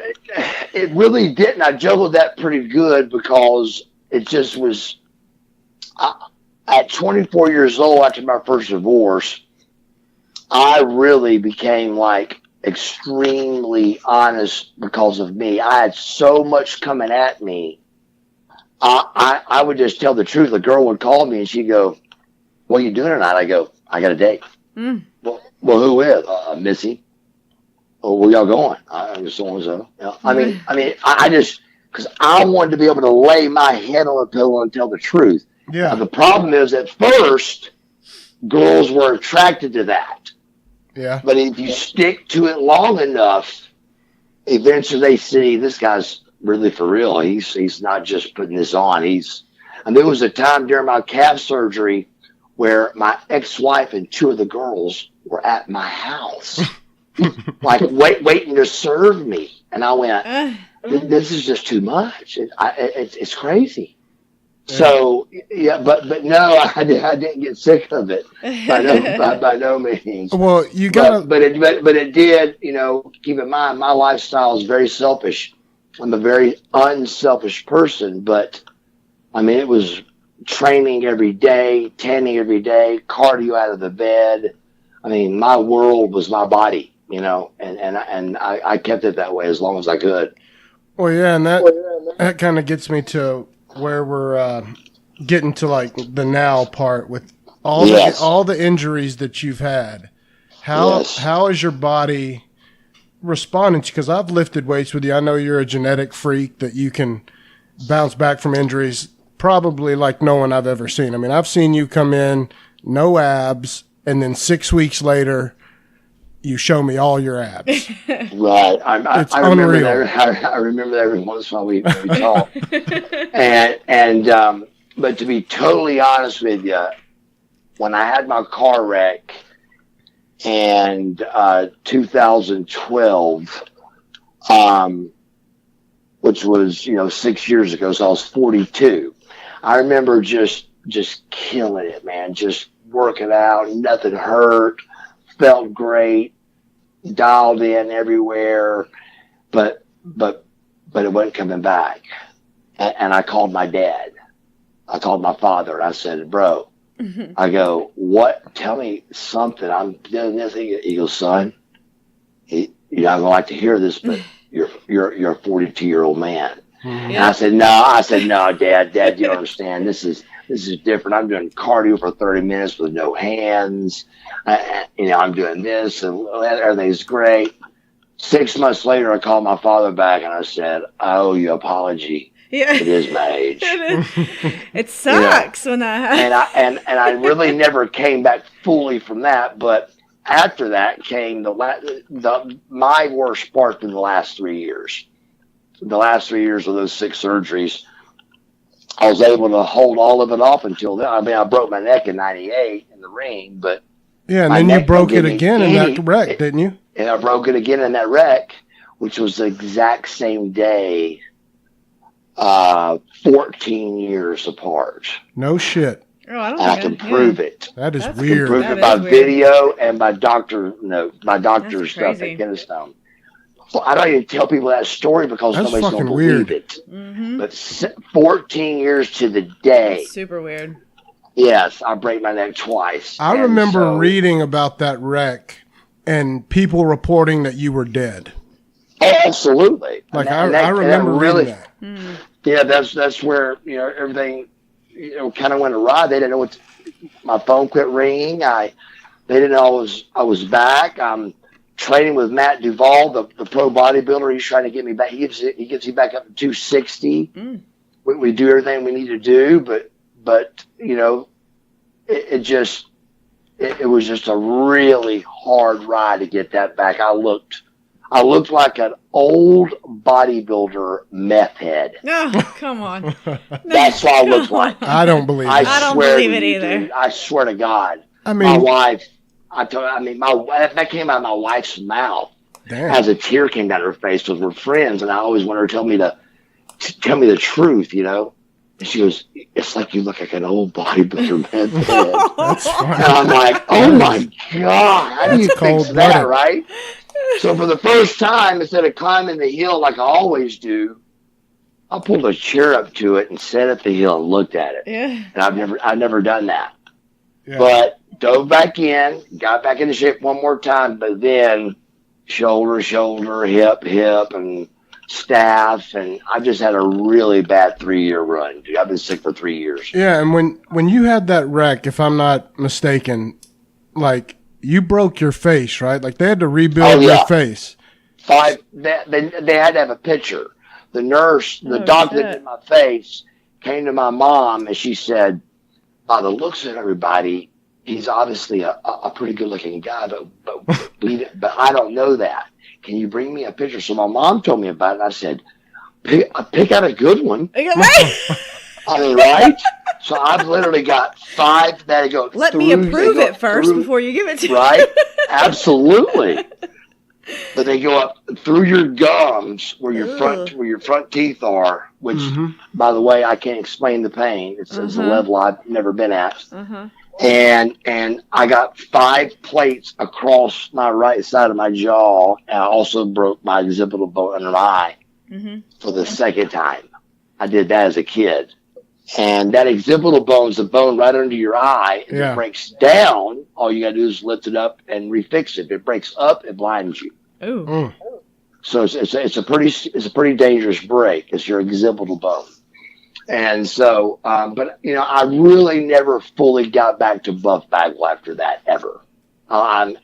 it really didn't. I juggled that pretty good because it just was. At 24 years old, after my first divorce, I really became like extremely honest because of me. I had so much coming at me. I would just tell the truth. A girl would call me and she'd go, "What are you doing tonight?" I go, "I got a date." Well, who with? Missy. Oh, where y'all going? I'm just so and so. I just, because I wanted to be able to lay my head on a pillow and tell the truth. Yeah. Now, the problem is, at first, girls were attracted to that. Yeah. But if you stick to it long enough, eventually they see this guy's really for real. He's not just putting this on. There was a time during my calf surgery where my ex-wife and two of the girls were at my house. Like waiting to serve me, and I went, "This is just too much. It's crazy." Yeah. So yeah, but no, I didn't get sick of it by no means. Well, you got, but it did. Keep in mind, my lifestyle is very selfish. I'm a very unselfish person, but I mean, it was training every day, tanning every day, cardio out of the bed. I mean, my world was my body. And I kept it that way as long as I could. Well, yeah, and that kind of gets me to where we're getting to like the now part with all the injuries that you've had. How is your body responding? Because I've lifted weights with you. I know you're a genetic freak that you can bounce back from injuries probably like no one I've ever seen. I mean, I've seen you come in, no abs, and then 6 weeks later, you show me all your abs. Right. I remember that. I remember that every once in a while we talk. But to be totally honest with you, when I had my car wreck in 2012, which was 6 years ago, so I was 42. I remember just killing it, man. Just working out, nothing hurt. Felt great, dialed in everywhere, but it wasn't coming back. And I called my dad. I called my father, and I said, "Bro," I go, "What? Tell me something. I'm doing this." He goes, "Son, you're not gonna like to hear this, but you're a 42-year-old man." And I said, "No, Dad, you don't understand. This is different. I'm doing cardio for 30 minutes with no hands. I'm doing this, and everything's great." 6 months later, I called my father back, and I said, "I owe you an apology. Yeah. It is my age." It sucks when that happens. And I really never came back fully from that. But after that came my worst part in the last 3 years. The last 3 years of those 6 surgeries, I was able to hold all of it off until then. I mean, I broke my neck in '98 in the ring, but yeah, and then you broke it again in that wreck, didn't you? And I broke it again in that wreck, which was the exact same day, 14 years apart. No shit. Oh, I can prove it. That is I weird. can prove it by video and by doctor's stuff at Kennestone. Well, I don't even tell people that story because nobody's going to believe it. Mm-hmm. But 14 years to the day. That's super weird. Yes, I break my neck twice. I remember reading about that wreck and people reporting that you were dead. Absolutely. Like I remember reading that. Yeah, that's where everything kind of went awry. They didn't know my phone quit ringing. They didn't know I was back. I'm training with Matt Duvall, the pro bodybuilder. He's trying to get me back. He gets me back up to 260. We do everything we need to do, but it was just a really hard ride to get that back. I looked I looked like an old bodybuilder meth head. No, come on. That's what I looked like. I don't believe it. I don't believe it either. Dude, I swear to God. I mean, my wife, that came out of my wife's mouth. Damn. As a tear came down her face because we're friends, and I always want her to tell me the truth, you know. And she goes, "It's like you look like an old bodybuilder meth head." That's funny. And I'm like, "Oh my God, how do you fix that, right?" So for the first time, instead of climbing the hill like I always do, I pulled a chair up to it and sat at the hill and looked at it. Yeah. And I've never done that. Yeah. But dove back in, got back into shape one more time, but then shoulder, hip, and staff, and I just had a really bad 3-year run, dude. I've been sick for 3 years. Yeah, and when you had that wreck, if I'm not mistaken, like you broke your face, right? Like they had to rebuild your face. They had to have a picture. The nurse, the doctor that did my face, came to my mom and she said, "By the looks of everybody, he's obviously a pretty good looking guy, but I don't know that. Can you bring me a picture?" So my mom told me about it, and I said, pick out a good one. I mean, right? So I've literally got 5 that go. Let me approve it first before you give it to me. Right? Absolutely. But they go up through your gums where your front teeth are, which, by the way, I can't explain the pain. It's a level I've never been at. And I got 5 plates across my right side of my jaw, and I also broke my occipital bone under my eye for the second time. I did that as a kid. And that occipital bone is the bone right under your eye. If it breaks down, all you got to do is lift it up and refix it. If it breaks up, it blinds you. Ooh. So it's a pretty dangerous break. It's your occipital bone. And so, but you know, I really never fully got back to Buff Bagwell after that ever. Not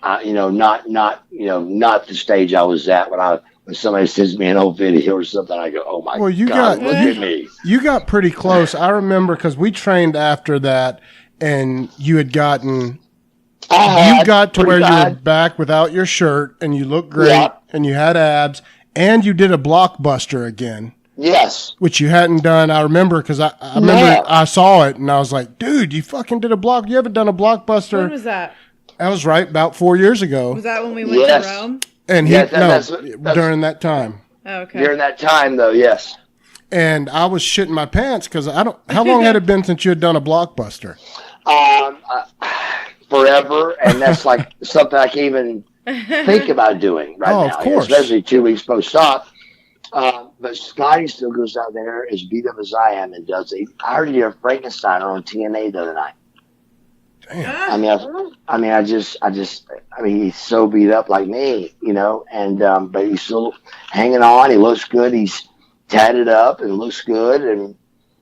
the stage I was at when somebody sends me an old video or something. I go, "Oh my God, look at me." You got pretty close. I remember because we trained after that, and you had gotten. You got to where you were back without your shirt, and you looked great, and you had abs, and you did a blockbuster again. Yes. Which you hadn't done. I remember because I remember I saw it, and I was like, "Dude, you fucking did a block. You haven't done a blockbuster." When was that? That was right about 4 years ago. Was that when we went to Rome? And during that time. Oh, okay. During that time, though, yes. And I was shitting my pants because how long had it been since you had done a blockbuster? Forever, and that's like something I can't even think about doing right now. Of course. Especially 2 weeks post-op. But Scotty still goes out there as beat up as I am and does it. I heard he did a Frankensteiner on TNA the other night. Damn. He's so beat up like me, you know, and but he's still hanging on. He looks good. He's tatted up and looks good, and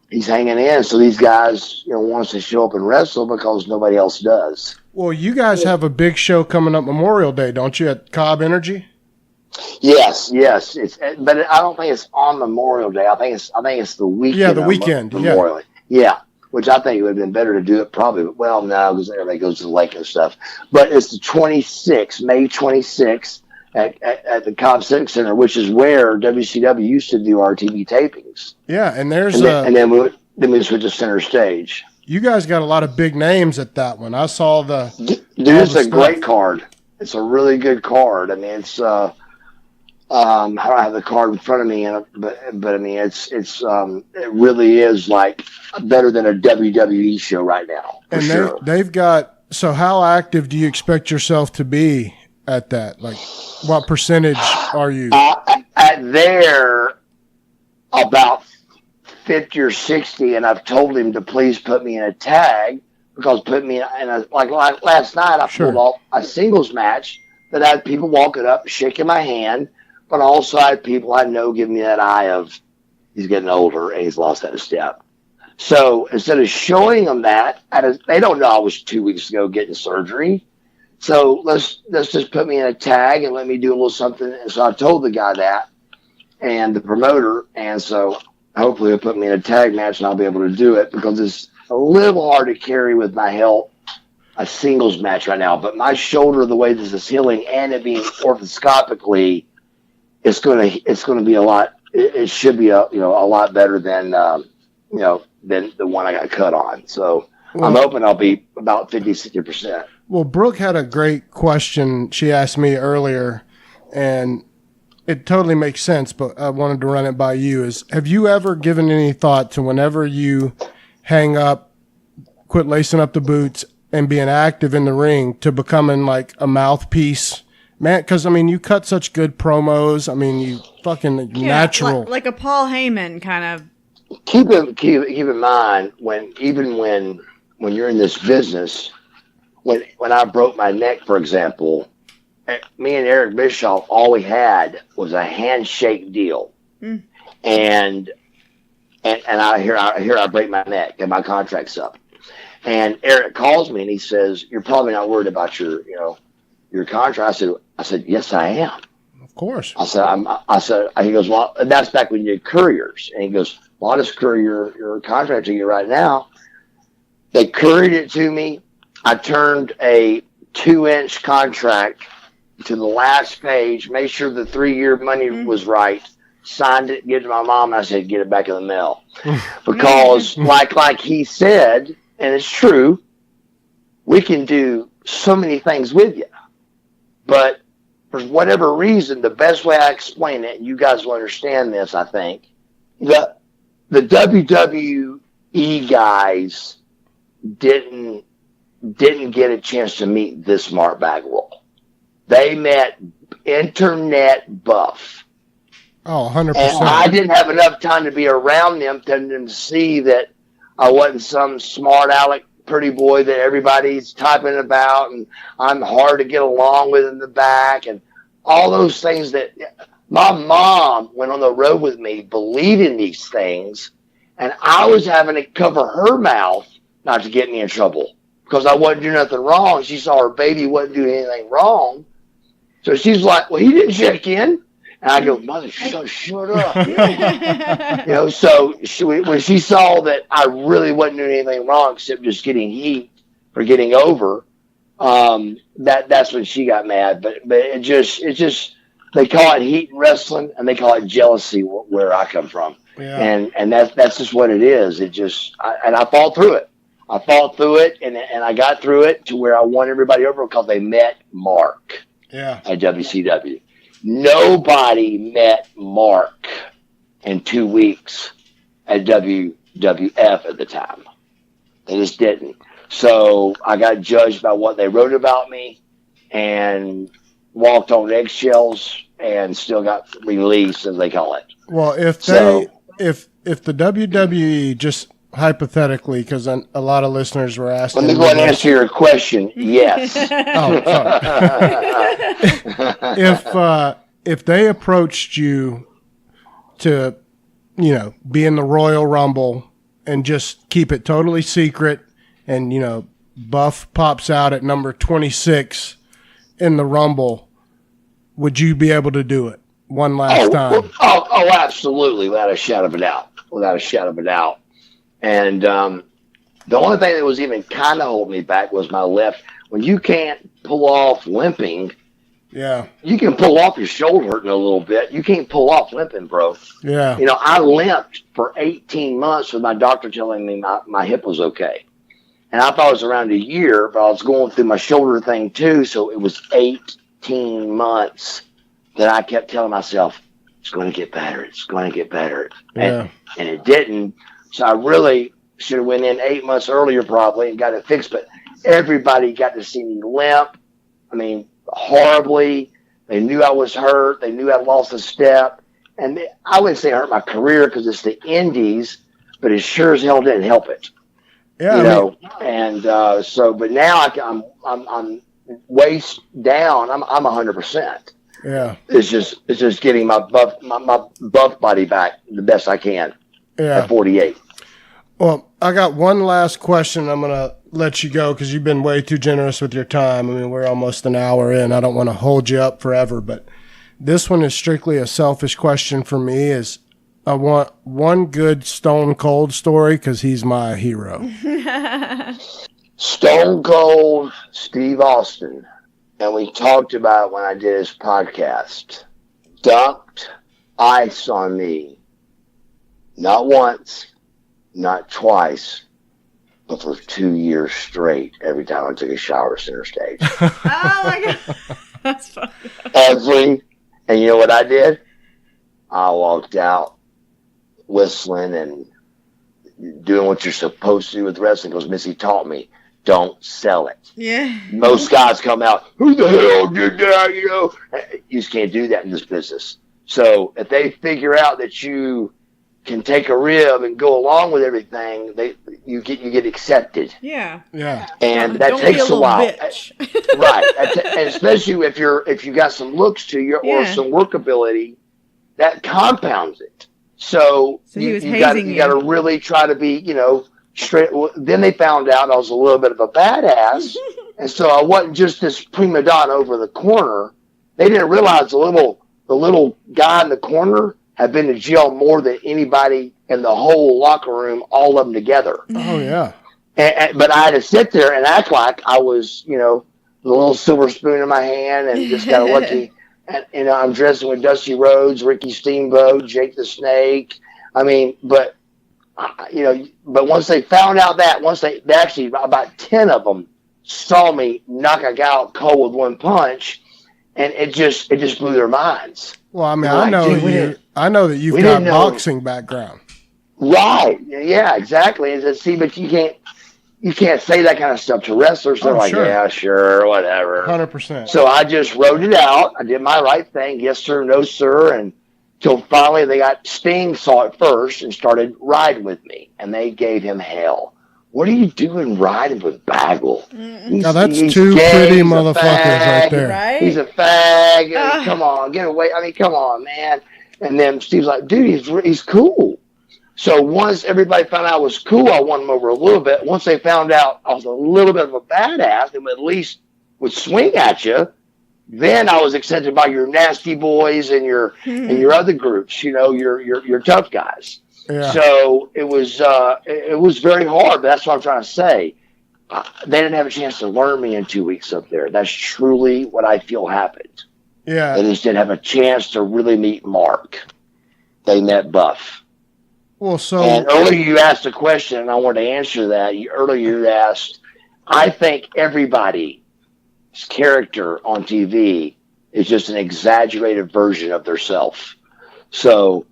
he's hanging in. So these guys, wants to show up and wrestle because nobody else does. Well, you guys have a big show coming up Memorial Day, don't you, at Cobb Energy? Yes. But I don't think it's on Memorial Day. I think it's the weekend. Yeah, the weekend. Memorial. Yeah. Which I think it would have been better to do it probably. Well, no, because everybody goes to the lake and stuff. But it's the 26th, May 26th at the Cobb Civic Center, which is where WCW used to do our TV tapings. Yeah, and then we switched to center stage. You guys got a lot of big names at that one. I saw It's a great card. It's a really good card. I mean, it's I don't have the card in front of me, but I mean, it really is like better than a WWE show right now. And they've got. So, how active do you expect yourself to be at that? Like, what percentage are you? At there, about 50 or 60, and I've told him to please put me in a tag because put me in a like last night I pulled off a singles match that I had people walking up, shaking my hand. But also I had people I know giving me that eye of he's getting older and he's lost that step. So instead of showing them that, they don't know I was 2 weeks ago getting surgery. So let's just put me in a tag and let me do a little something. And so I told the guy that and the promoter. And so hopefully he'll put me in a tag match and I'll be able to do it because it's a little hard to carry with my health a singles match right now. But my shoulder, the way this is healing and it being orthoscopically, it's gonna be a lot. It should be a lot better than than the one I got cut on. So I'm hoping I'll be about 50-60%. Well, Brooke had a great question she asked me earlier, and it totally makes sense, but I wanted to run it by you. Have you ever given any thought to whenever you hang up, quit lacing up the boots, and being active in the ring to becoming like a mouthpiece? Man, because, I mean, you cut such good promos. I mean, you fucking natural. Like a Paul Heyman kind of. Keep in mind, when you're in this business, when I broke my neck, for example, me and Eric Bischoff, all we had was a handshake deal. And I break my neck and my contract's up. And Eric calls me and he says, "You're probably not worried about your contract." I said, "Yes, I am." Of course. I said, he goes, "Well," and that's back when you did couriers. And he goes, "Well, I'll just courier your contract to you right now." They couriered it to me. I turned a 2-inch contract to the last page, made sure the 3-year money was right, signed it, gave it to my mom, and I said, "Get it back in the mail." Because like he said, and it's true, we can do so many things with you. But for whatever reason, the best way I explain it, and you guys will understand this, I think, the WWE guys didn't get a chance to meet this Mark Bagwell. They met internet buff. Oh, 100%. And I didn't have enough time to be around them to see that I wasn't some smart aleck pretty boy that everybody's typing about, and I'm hard to get along with in the back, and all those things that my mom went on the road with me believing these things, and I was having to cover her mouth not to get me in trouble because I wasn't doing nothing wrong. She saw her baby wasn't doing anything wrong. So she's like, "Well, he didn't check in." And I go, "Mother, shut up." So when she saw that I really wasn't doing anything wrong except just getting heat or getting over, that's when she got mad. But it just they call it heat in wrestling, and they call it jealousy where I come from. Yeah. And that's just what it is. I fought through it. And I got through it to where I won everybody over because they met Mark. Yeah. At WCW. Nobody met Mark in 2 weeks at WWF at the time. They just didn't. So I got judged by what they wrote about me and walked on eggshells and still got released, as they call it. Well, if the WWE, just hypothetically, because a lot of listeners were asking. Let me go ahead and answer your question. Yes. If they approached you to, be in the Royal Rumble and just keep it totally secret, and Buff pops out at number 26 in the Rumble, would you be able to do it one last time? Oh, absolutely, without a shadow of a doubt. And the only thing that was even kind of holding me back was my left. When you can't pull off limping, yeah, you can pull off your shoulder hurting a little bit. You can't pull off limping, bro. Yeah. I limped for 18 months with my doctor telling me my hip was okay. And I thought it was around a year, but I was going through my shoulder thing too. So it was 18 months that I kept telling myself, it's going to get better. It's going to get better. Yeah. And it didn't. So I really should have went in 8 months earlier probably and got it fixed. But everybody got to see me limp. I mean, horribly. They knew I was hurt. They knew I lost a step. And I wouldn't say it hurt my career because it's the indies, but it sure as hell didn't help it. Yeah. And but now I'm waist down. I'm 100%. Yeah. It's just getting my buff body back the best I can. Yeah. At 48. Well, I got one last question. I'm going to let you go because you've been way too generous with your time. I mean, we're almost an hour in. I don't want to hold you up forever, but this one is strictly a selfish question for me. I want one good Stone Cold story because he's my hero. Stone Cold Steve Austin. And we talked about it when I did his podcast. dumped ice on me, not once, not twice, but for 2 years straight every time I took a shower center stage. Oh my God. That's funny. And you know what I did? I walked out whistling and doing what you're supposed to do with wrestling because Missy taught me, don't sell it. Yeah. Most guys come out, who the hell did that? You know, you just can't do that in this business. So if they figure out that you can take a rib and go along with everything, you get accepted. Yeah. Yeah. And that Don't takes a while. Bitch. Right. And especially if you got some looks to you or some workability, that compounds it. So you got to really try to be, straight. Then they found out I was a little bit of a badass. And so I wasn't just this prima donna over the corner. They didn't realize the little guy in the corner had been to jail more than anybody in the whole locker room, all of them together. Oh, yeah. But I had to sit there and act like I was, the little silver spoon in my hand and just got lucky. And, I'm dressing with Dusty Rhodes, Ricky Steamboat, Jake the Snake. I mean, but once they found out they actually, about 10 of them saw me knock a guy out cold with one punch, and it just blew their minds. Well, I mean, I know that you've got boxing background. Right. Yeah, exactly. But you can't say that kind of stuff to wrestlers. They're sure. Yeah, sure, whatever. 100%. So I just wrote it out. I did my right thing. Yes, sir. No, sir. And till finally Sting saw it first and started riding with me. And they gave him hell. What are you doing riding with Bagwell? Now that's two pretty motherfuckers right there. Right? He's a fag. Come on, get away. I mean, come on, man. And then Steve's like, dude, he's cool. So once everybody found out I was cool, I won them over a little bit. Once they found out I was a little bit of a badass and at least would swing at you, then I was accepted by your nasty boys and your other groups, your tough guys. Yeah. So it was very hard, but that's what I'm trying to say. They didn't have a chance to learn me in 2 weeks up there. That's truly what I feel happened. Yeah. They just didn't have a chance to really meet Mark. They met Buff. Well, and earlier you asked a question, and I wanted to answer that. Earlier you asked, I think everybody's character on TV is just an exaggerated version of their self. So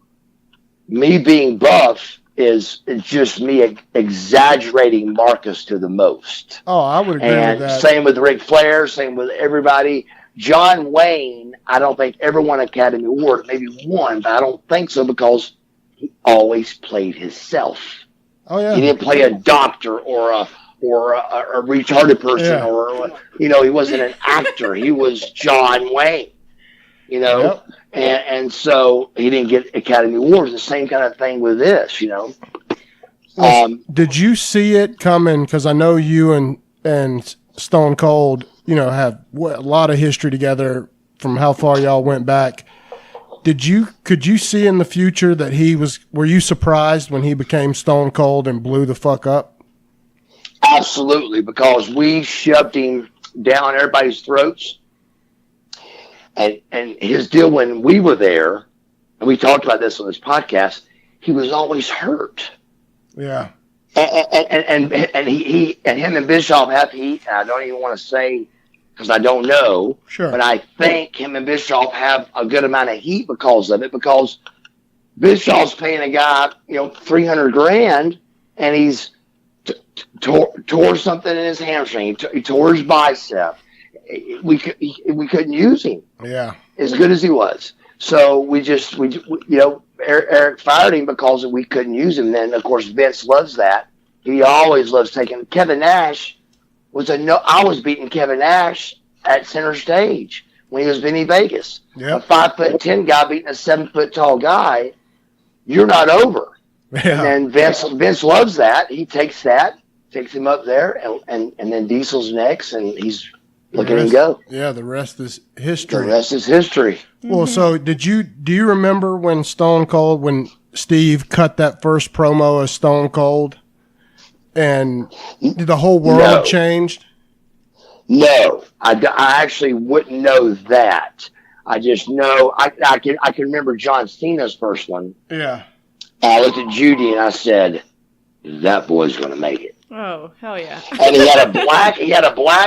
me being Buff is just me exaggerating Marcus to the most. Oh, I would agree with that. Same with Ric Flair, same with everybody. John Wayne, I don't think ever won an Academy Award. Maybe won, but I don't think so because he always played himself. Oh yeah. He didn't play a doctor or a retarded person or he wasn't an actor. He was John Wayne. Yep. And so he didn't get Academy Awards. The same kind of thing with this, Well, did you see it coming? Because I know you and Stone Cold, have a lot of history together from how far y'all went back. Could you see in the future that were you surprised when he became Stone Cold and blew the fuck up? Absolutely, because we shoved him down everybody's throats. And his deal when we were there, and we talked about this on this podcast, he was always hurt. Yeah. And he and him and Bischoff have heat, and I don't even want to say because I don't know. Sure. But I think him and Bischoff have a good amount of heat because of it, because Bischoff's paying a guy, $300,000, and he's tore something in his hamstring. He tore his bicep. We couldn't use him. Yeah. As good as he was. So Eric fired him because we couldn't use him. Then of course Vince loves that. He always loves taking Kevin Nash. I was beating Kevin Nash at center stage when he was Vinny Vegas. Yep. A 5'10" guy beating a 7 foot tall guy. You're not over. Yeah. And Vince loves that. He takes him up there, and then Diesel's next, and he's look at him go. Yeah, the rest is history. The rest is history. Well, so do you remember when Steve cut that first promo as Stone Cold and the whole world changed? No, I actually wouldn't know that. I just know I can remember John Cena's first one. Yeah. I looked at Judy and I said, "That boy's going to make it." Oh, hell yeah. And he had a black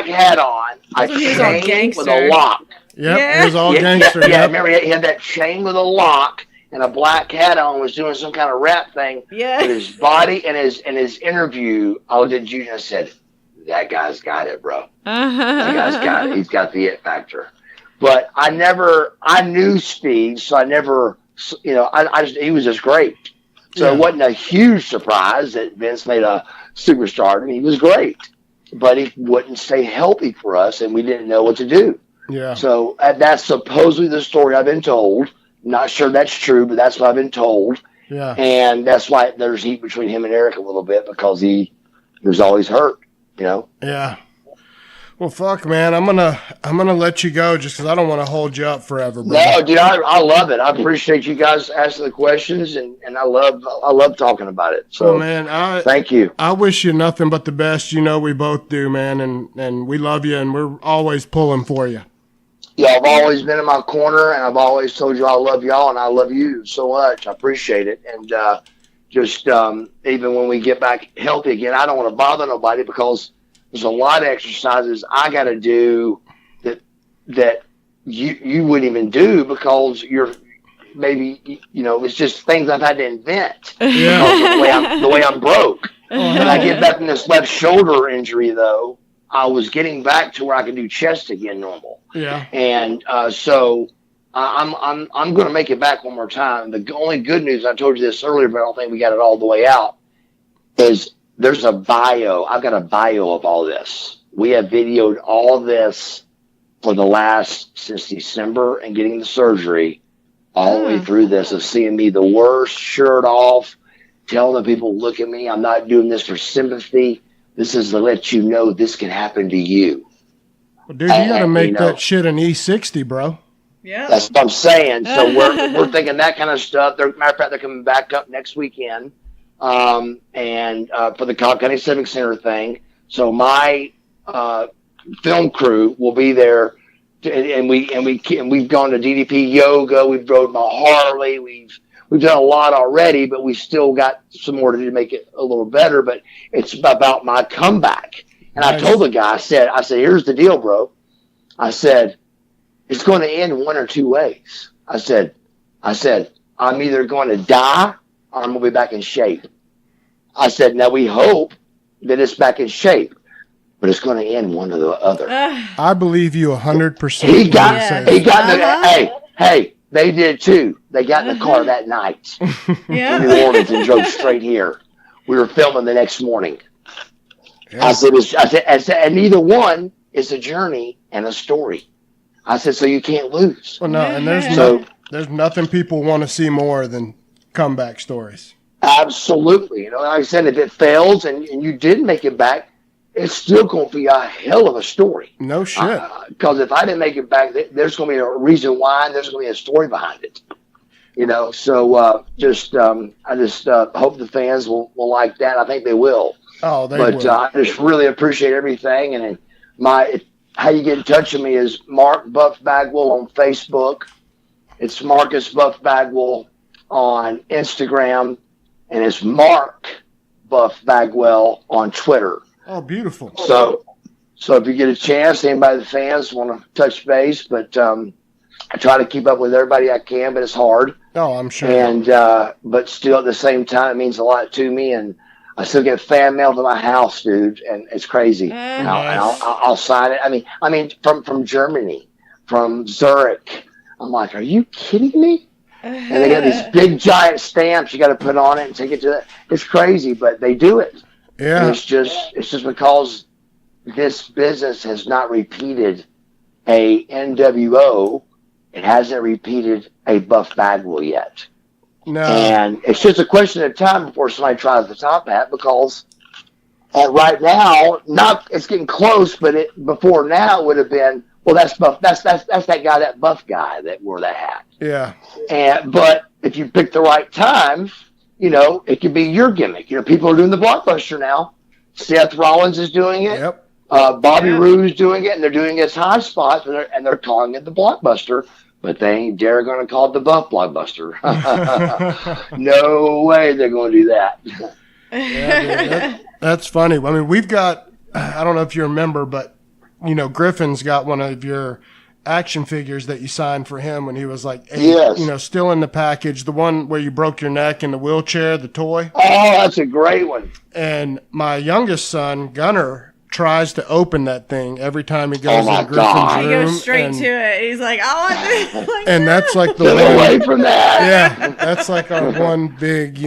hat on, a when he was all chain with gangster. a lock. Yep. Yeah. It was all Yeah, gangster. yeah, Yep. remember he had that chain with a lock and a black hat on, was doing some kind of rap thing Yeah. with his body and his interview. I looked at Judy and I said, "That guy's got it, bro. That guy's got it. He's got the it factor." But I knew Steve, so I never, he was just great. So It wasn't a huge surprise that Vince made a superstar. I mean, he was great, but he wouldn't stay healthy for us, and we didn't know what to do. Yeah. So that's supposedly the story I've been told. Not sure that's true, but that's what I've been told. Yeah. And that's why there's heat between him and Eric a little bit, because he was always hurt, Yeah. Well, fuck, man. I'm gonna let you go just because I don't want to hold you up forever, bro. No, dude, I love it. I appreciate you guys asking the questions, and I love talking about it. So, man, thank you. I wish you nothing but the best. You know we both do, man, and we love you, and we're always pulling for you. Yeah, I've always been in my corner, and I've always told you I love y'all, and I love you so much. I appreciate it, and even when we get back healthy again, I don't want to bother nobody, because there's a lot of exercises I got to do that you wouldn't even do, because you're maybe it's just things I've had to invent. Yeah. The way I'm broke. When I get back from this left shoulder injury, though, I was getting back to where I could do chest again normal. Yeah. And so I'm going to make it back one more time. The only good news, I told you this earlier, but I don't think we got it all the way out, is there's a bio. I've got a bio of all this. We have videoed all this since December and getting the surgery, all the way through this, of seeing me the worst, shirt off, telling the people, look at me. I'm not doing this for sympathy. This is to let you know this can happen to you. Well, dude, you got to make that shit an E60, bro. Yeah. That's what I'm saying. So we're thinking that kind of stuff. Matter of fact, they're coming back up next weekend. And for the Cobb County Civic Center thing. So my film crew will be there, and we've gone to DDP yoga. We've rode my Harley. We've done a lot already, but we still got some more to do to make it a little better. But it's about my comeback. And nice. I told the guy, I said, here's the deal, bro. I said, it's going to end one or two ways. I said, I'm either going to die or I'm going to be back in shape. I said, now we hope that it's back in shape, but it's going to end one or the other. I believe you 100%. He got hey, they did too. They got in the car that night from New Orleans and drove straight here. We were filming the next morning. Yeah. I said, and neither one is a journey and a story. I said, so you can't lose. Well, no, and there's nothing people want to see more than comeback stories. Absolutely. Like I said, if it fails and you didn't make it back, it's still going to be a hell of a story. No shit. Because if I didn't make it back, there's going to be a reason why, and there's going to be a story behind it. So I just hope the fans will like that. I think they will. Oh, they will. I just really appreciate everything. And how you get in touch with me is Mark Buff Bagwell on Facebook. It's Marcus Buff Bagwell on Instagram. And it's Mark Buff Bagwell on Twitter. Oh, beautiful. So if you get a chance, anybody, the fans want to touch base, but I try to keep up with everybody I can, but it's hard. Oh, I'm sure. And but still at the same time, it means a lot to me, and I still get fan mail to my house, dude, and it's crazy. And I'll sign it. I mean, from Germany, from Zurich. I'm like, are you kidding me? And they got these big giant stamps you got to put on it and take it to that. It's crazy, but they do it. Yeah. And it's just because this business has not repeated a NWO. It hasn't repeated a Buff Bagwell yet. No. And it's just a question of time before somebody tries the top hat, because right now, it's getting close, but before now it would have been, well, that's Buff. That's that guy, that Buff guy that wore that hat. Yeah. But if you pick the right time, it could be your gimmick. People are doing the Blockbuster now. Seth Rollins is doing it. Yep. Bobby Roode's doing it, and they're doing it as high spots, and they're calling it the Blockbuster. but they ain't dare going to call it the Buff Blockbuster. No way they're going to do that. Yeah, dude, that's funny. I mean, we've got, I don't know if you remember, but, Griffin's got one of your action figures that you signed for him when he was like 8, Yes. Still in the package, the one where you broke your neck in the wheelchair, the toy. Oh, that's a great one. And my youngest son, Gunner, tries to open that thing every time he goes my in Griffin's God. room. He goes straight to it. He's like, I want this. Like, And that's like the Get one. away from that. Yeah, that's like our one big,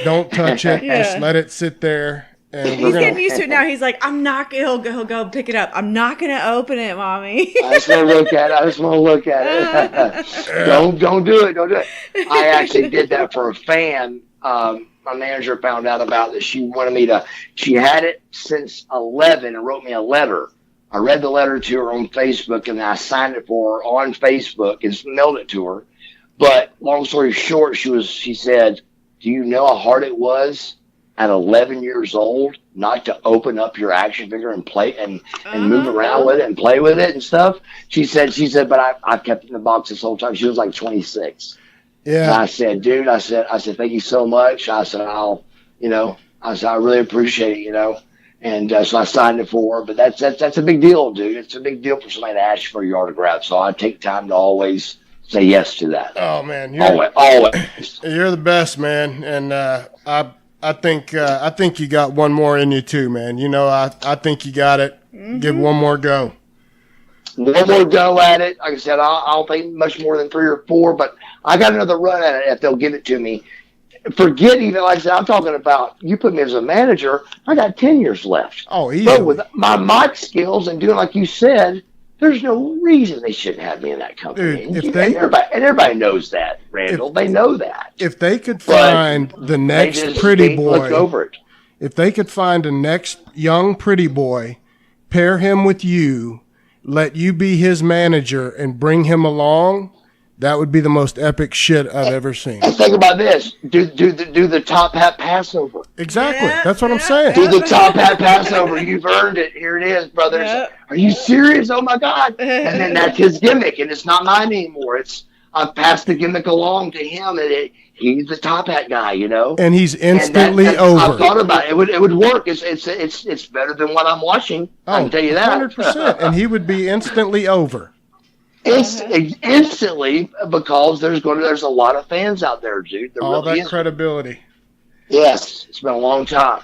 don't touch it. Yeah. Just let it sit there. And he's getting used to it now. He's like, I'm not gonna. He'll go pick it up. I'm not gonna open it, mommy. I just want to look at it. I just want to look at it. Don't do it. Don't do it. I actually did that for a fan. My manager found out about it. She wanted me to. She had it since 11 and wrote me a letter. I read the letter to her on Facebook, and I signed it for her on Facebook and mailed it to her. But long story short, she said, "Do you know how hard it was at 11 years old not to open up your action figure and play and move around with it and play with it and stuff?" She said, but I've kept it in the box this whole time. She was like 26. Yeah. And I said, dude, I said, thank you so much. I said, I really appreciate it, And so I signed it for her. But that's a big deal, dude. It's a big deal for somebody to ask you for your autograph. So I take time to always say yes to that. Oh man, Always. You're the best, man. And I think you got one more in you too, man. I think you got it. Mm-hmm. Give one more go. One more go at it. Like I said, I don't think much more than 3 or 4, but I got another run at it if they'll give it to me. Forget even, like I said, I'm talking about, you put me as a manager, I got 10 years left. Oh, easy. But with my mic skills and doing like you said, there's no reason they shouldn't have me in that company. Dude, everybody knows that, Randall. They know that. If they could find the next pretty boy, look over it. If they could find a next young pretty boy, pair him with you, let you be his manager and bring him along, that would be the most epic shit I've ever seen. And think about this. Do the top hat Passover. Exactly. That's what I'm saying. Do the top hat Passover. You've earned it. Here it is, brothers. Are you serious? Oh, my God. And then that's his gimmick, and it's not mine anymore. I've passed the gimmick along to him, and he's the top hat guy, And he's instantly over. I've thought about it. It would work. It's better than what I'm watching. I can tell you that. 100%. And he would be instantly over. Instantly, because there's a lot of fans out there, dude. All really that credibility. Yes, it's been a long time.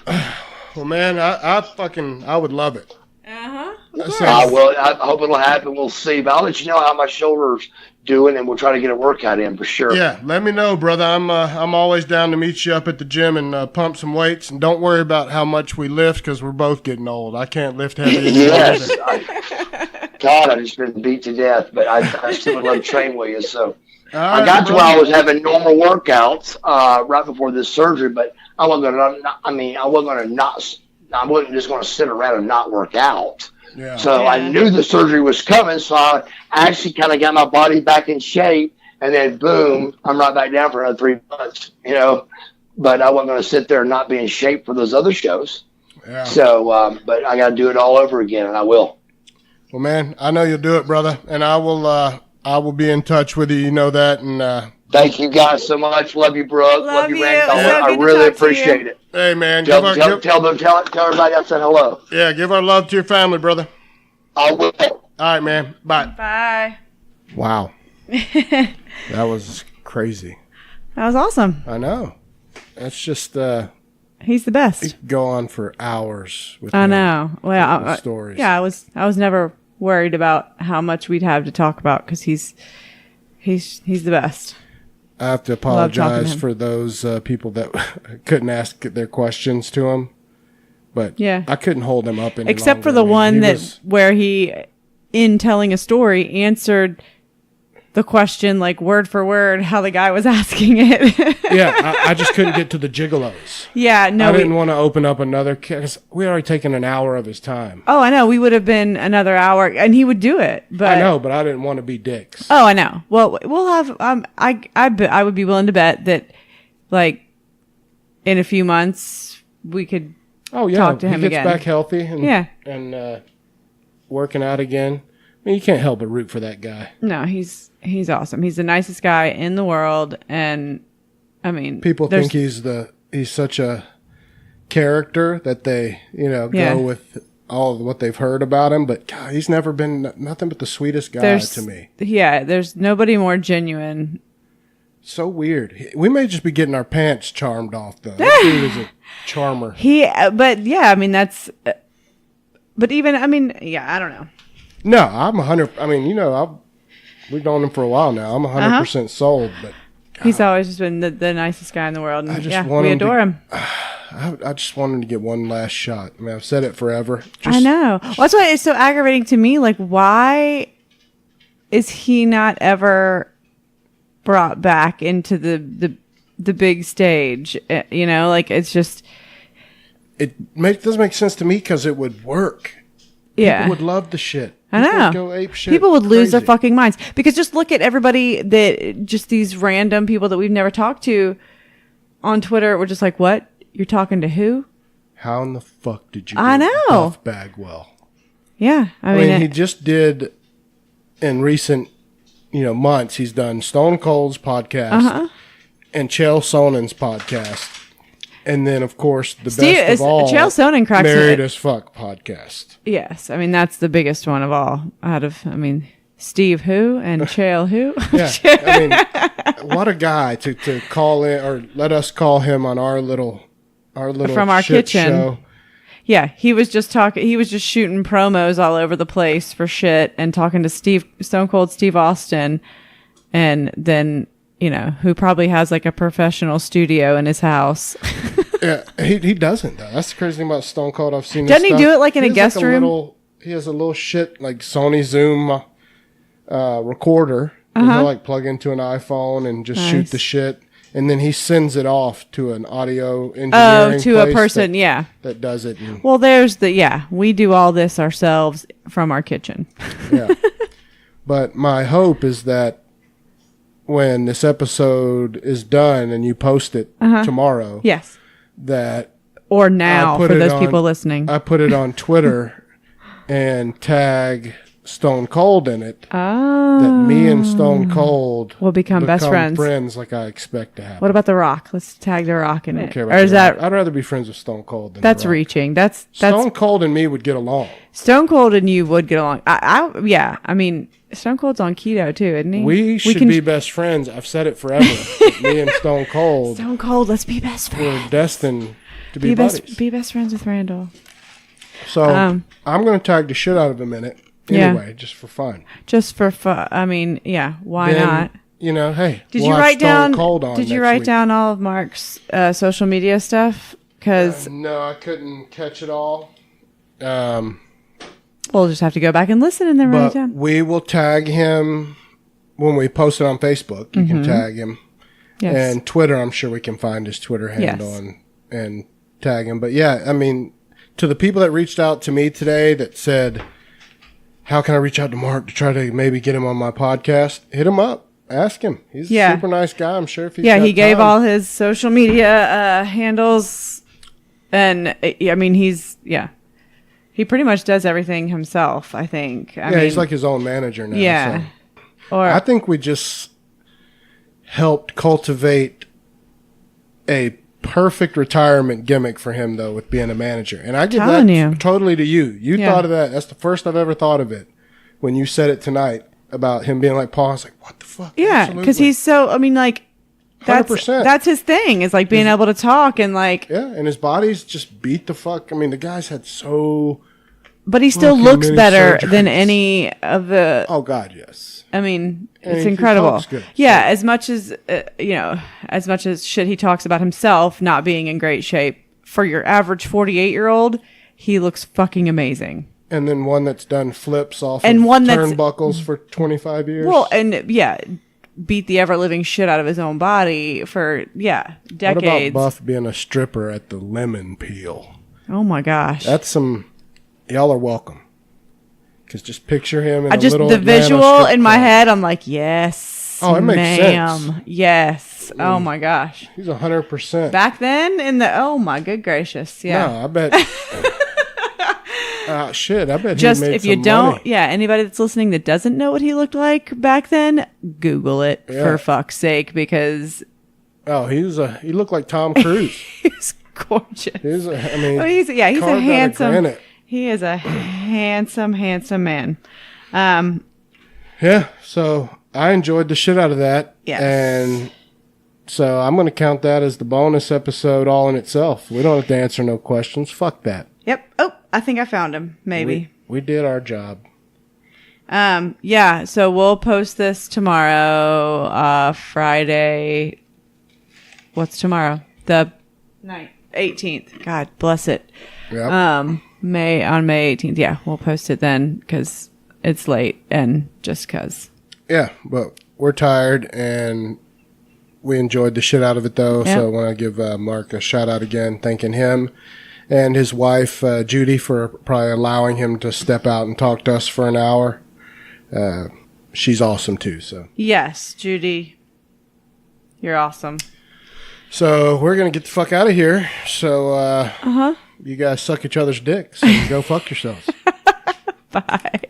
Well, man, I would love it. I will. I hope it'll happen. We'll see. But I'll let you know how my shoulder's doing, and we'll try to get a workout in for sure. Yeah, let me know, brother. I'm always down to meet you up at the gym and pump some weights. And don't worry about how much we lift because we're both getting old. I can't lift heavy anymore. Yes. God, I've just been beat to death, but I still would love to train with you. So I got to where I was having normal workouts right before this surgery, but I wasn't just going to sit around and not work out. Yeah. So I knew the surgery was coming, so I actually kind of got my body back in shape, and then boom, I'm right back down for another 3 months, But I wasn't going to sit there and not be in shape for those other shows. Yeah. So, but I got to do it all over again, and I will. Well, man, I know you'll do it, brother, and I will be in touch with you. You know that, and thank you guys so much. Love you, Brooke. Love you, Randall. So I really appreciate it. Hey, man, tell everybody I said hello. Yeah, give our love to your family, brother. I will. All right, man. Bye. Bye. Wow, that was crazy. That was awesome. I know. That's just he's the best. Go on for hours with I know. Well, stories. Yeah, I was never worried about how much we'd have to talk about because he's the best. I have to apologize for those people that couldn't ask their questions to him, but yeah, I couldn't hold him up any except longer. for the one where he, in telling a story, answered the question like word for word how the guy was asking it. Yeah, I just couldn't get to the gigolos. Yeah, no. I didn't want to open up another case. We already taken an hour of his time. Oh, I know. We would have been another hour, and he would do it. But I know, but I didn't want to be dicks. Oh, I know. Well, we'll have. I would be willing to bet that, like, in a few months we could. Oh yeah, talk to him he gets again. back healthy and yeah, and working out again. mean, you can't help but root for that guy. No, he's awesome. He's the nicest guy in the world, and I mean, people think he's such a character that they go with all of what they've heard about him. But God, he's never been nothing but the sweetest guy to me. Yeah, there's nobody more genuine. So weird. We may just be getting our pants charmed off though. This dude is a charmer. But yeah, I mean that's. But even I mean, yeah, I don't know. No, I'm 100. I mean, we've known him for a while now. I'm 100% sold. But God, he's always just been the nicest guy in the world. And we adore him. I just want him to get one last shot. I mean, I've said it forever. I know. Well, that's why it's so aggravating to me. Like, why is he not ever brought back into the big stage? Like it's just. Doesn't make sense to me because it would work. Yeah. People would love the shit. I know. Go ape shit. People would lose their fucking minds. Because just look at everybody just these random people that we've never talked to on Twitter. We're just like, what? You're talking to who? How in the fuck did you Buff Bagwell? Yeah. I mean, he just did in recent, months, he's done Stone Cold's podcast and Chael Sonnen's podcast. And then, of course, the best of all, Chael Sonnen cracks Married as Fuck podcast. Yes. I mean, that's the biggest one of all. Steve who and Chael who? Yeah. I mean, what a guy to call in or let us call him on our little from our shit kitchen show. Yeah, he was just shooting promos all over the place for shit and talking to Stone Cold Steve Austin, and then who probably has like a professional studio in his house. Yeah, he doesn't though. That's the crazy thing about Stone Cold. I've seen. Doesn't he do it like in a guest room? He has a little shit like Sony Zoom recorder. And he'll like plug into an iPhone and just shoot the shit. And then he sends it off to an audio engineering to a person, that does it. Well, we do all this ourselves from our kitchen. Yeah. But my hope is that when this episode is done and you post it tomorrow, yes, or now for those people listening, I put it on Twitter and tag Stone Cold in it. Oh. That me and Stone Cold will become best friends like I expect to happen. What about The Rock? Let's tag The Rock in it. Or is that? I'd rather be friends with Stone Cold than that's The Rock. Reaching. That's Stone Cold and me would get along. Stone Cold and you would get along. I mean, Stone Cold's on keto too, isn't he? We should be best friends. I've said it forever. Me and Stone Cold. Stone Cold, let's be best friends. We're destined to be buddies. Be best friends with Randall. So I'm going to tag the shit out of him in it. Anyway, just for fun. Just for fun. I mean, why not? Hey. Did you write down? Did you write down all of Mark's social media stuff? Because no, I couldn't catch it all. We'll just have to go back and listen and then write it down. We will tag him when we post it on Facebook. You can tag him. Yes. And Twitter, I'm sure we can find his Twitter handle and tag him. But yeah, I mean, to the people that reached out to me today that said, how can I reach out to Mark to try to maybe get him on my podcast? Hit him up. Ask him. He's a super nice guy. I'm sure if he's got he gave time. all his social media handles. And, I mean, he pretty much does everything himself, I think. I mean, he's like his own manager now. Yeah. So. I think we just helped cultivate a perfect retirement gimmick for him, though, with being a manager. And I give that totally to you. You thought of that. That's the first I've ever thought of it when you said it tonight about him being like Paul. I was like, what the fuck? Yeah, because he's so, I mean, like, 100%. That's his thing, is like being able to talk and like. Yeah, and his body's just beat the fuck. I mean, the guy's had so. But he still looks better than any of the. Oh, God, yes. I mean, it's incredible. Yeah, as much as, as much as shit he talks about himself not being in great shape, for your average 48-year-old, he looks fucking amazing. And then one that's done flips off of turnbuckles for 25 years. Well, and beat the ever-living shit out of his own body for, decades. What about Buff being a stripper at the Lemon Peel? Oh, my gosh. That's some... Y'all are welcome. Because just picture him in the visual in my head, I'm like, yes, it makes sense. Yes. Oh, my gosh. He's 100%. Back then, oh, my good gracious. Yeah. No, I bet... Shit, I bet Just he made if you some don't, money. yeah, anybody that's listening that doesn't know what he looked like back then, Google it for fuck's sake, because he looked like Tom Cruise. he was gorgeous. He's a handsome. He is a handsome man. Yeah, so I enjoyed the shit out of that. Yes. And so I'm going to count that as the bonus episode all in itself. We don't have to answer no questions. Fuck that. Yep. Oh, I think I found him. Maybe. We did our job. Yeah, so we'll post this tomorrow, Friday. What's tomorrow? The 18th. God bless it. Yep. May 18th. Yeah, we'll post it then because it's late and just because. Yeah, but we're tired and we enjoyed the shit out of it though. Yep. So I want to give Mark a shout out again, thanking him and his wife, Judy, for probably allowing him to step out and talk to us for an hour. She's awesome too. So yes, Judy, you're awesome. So we're going to get the fuck out of here. So you guys suck each other's dicks and go fuck yourselves. Bye.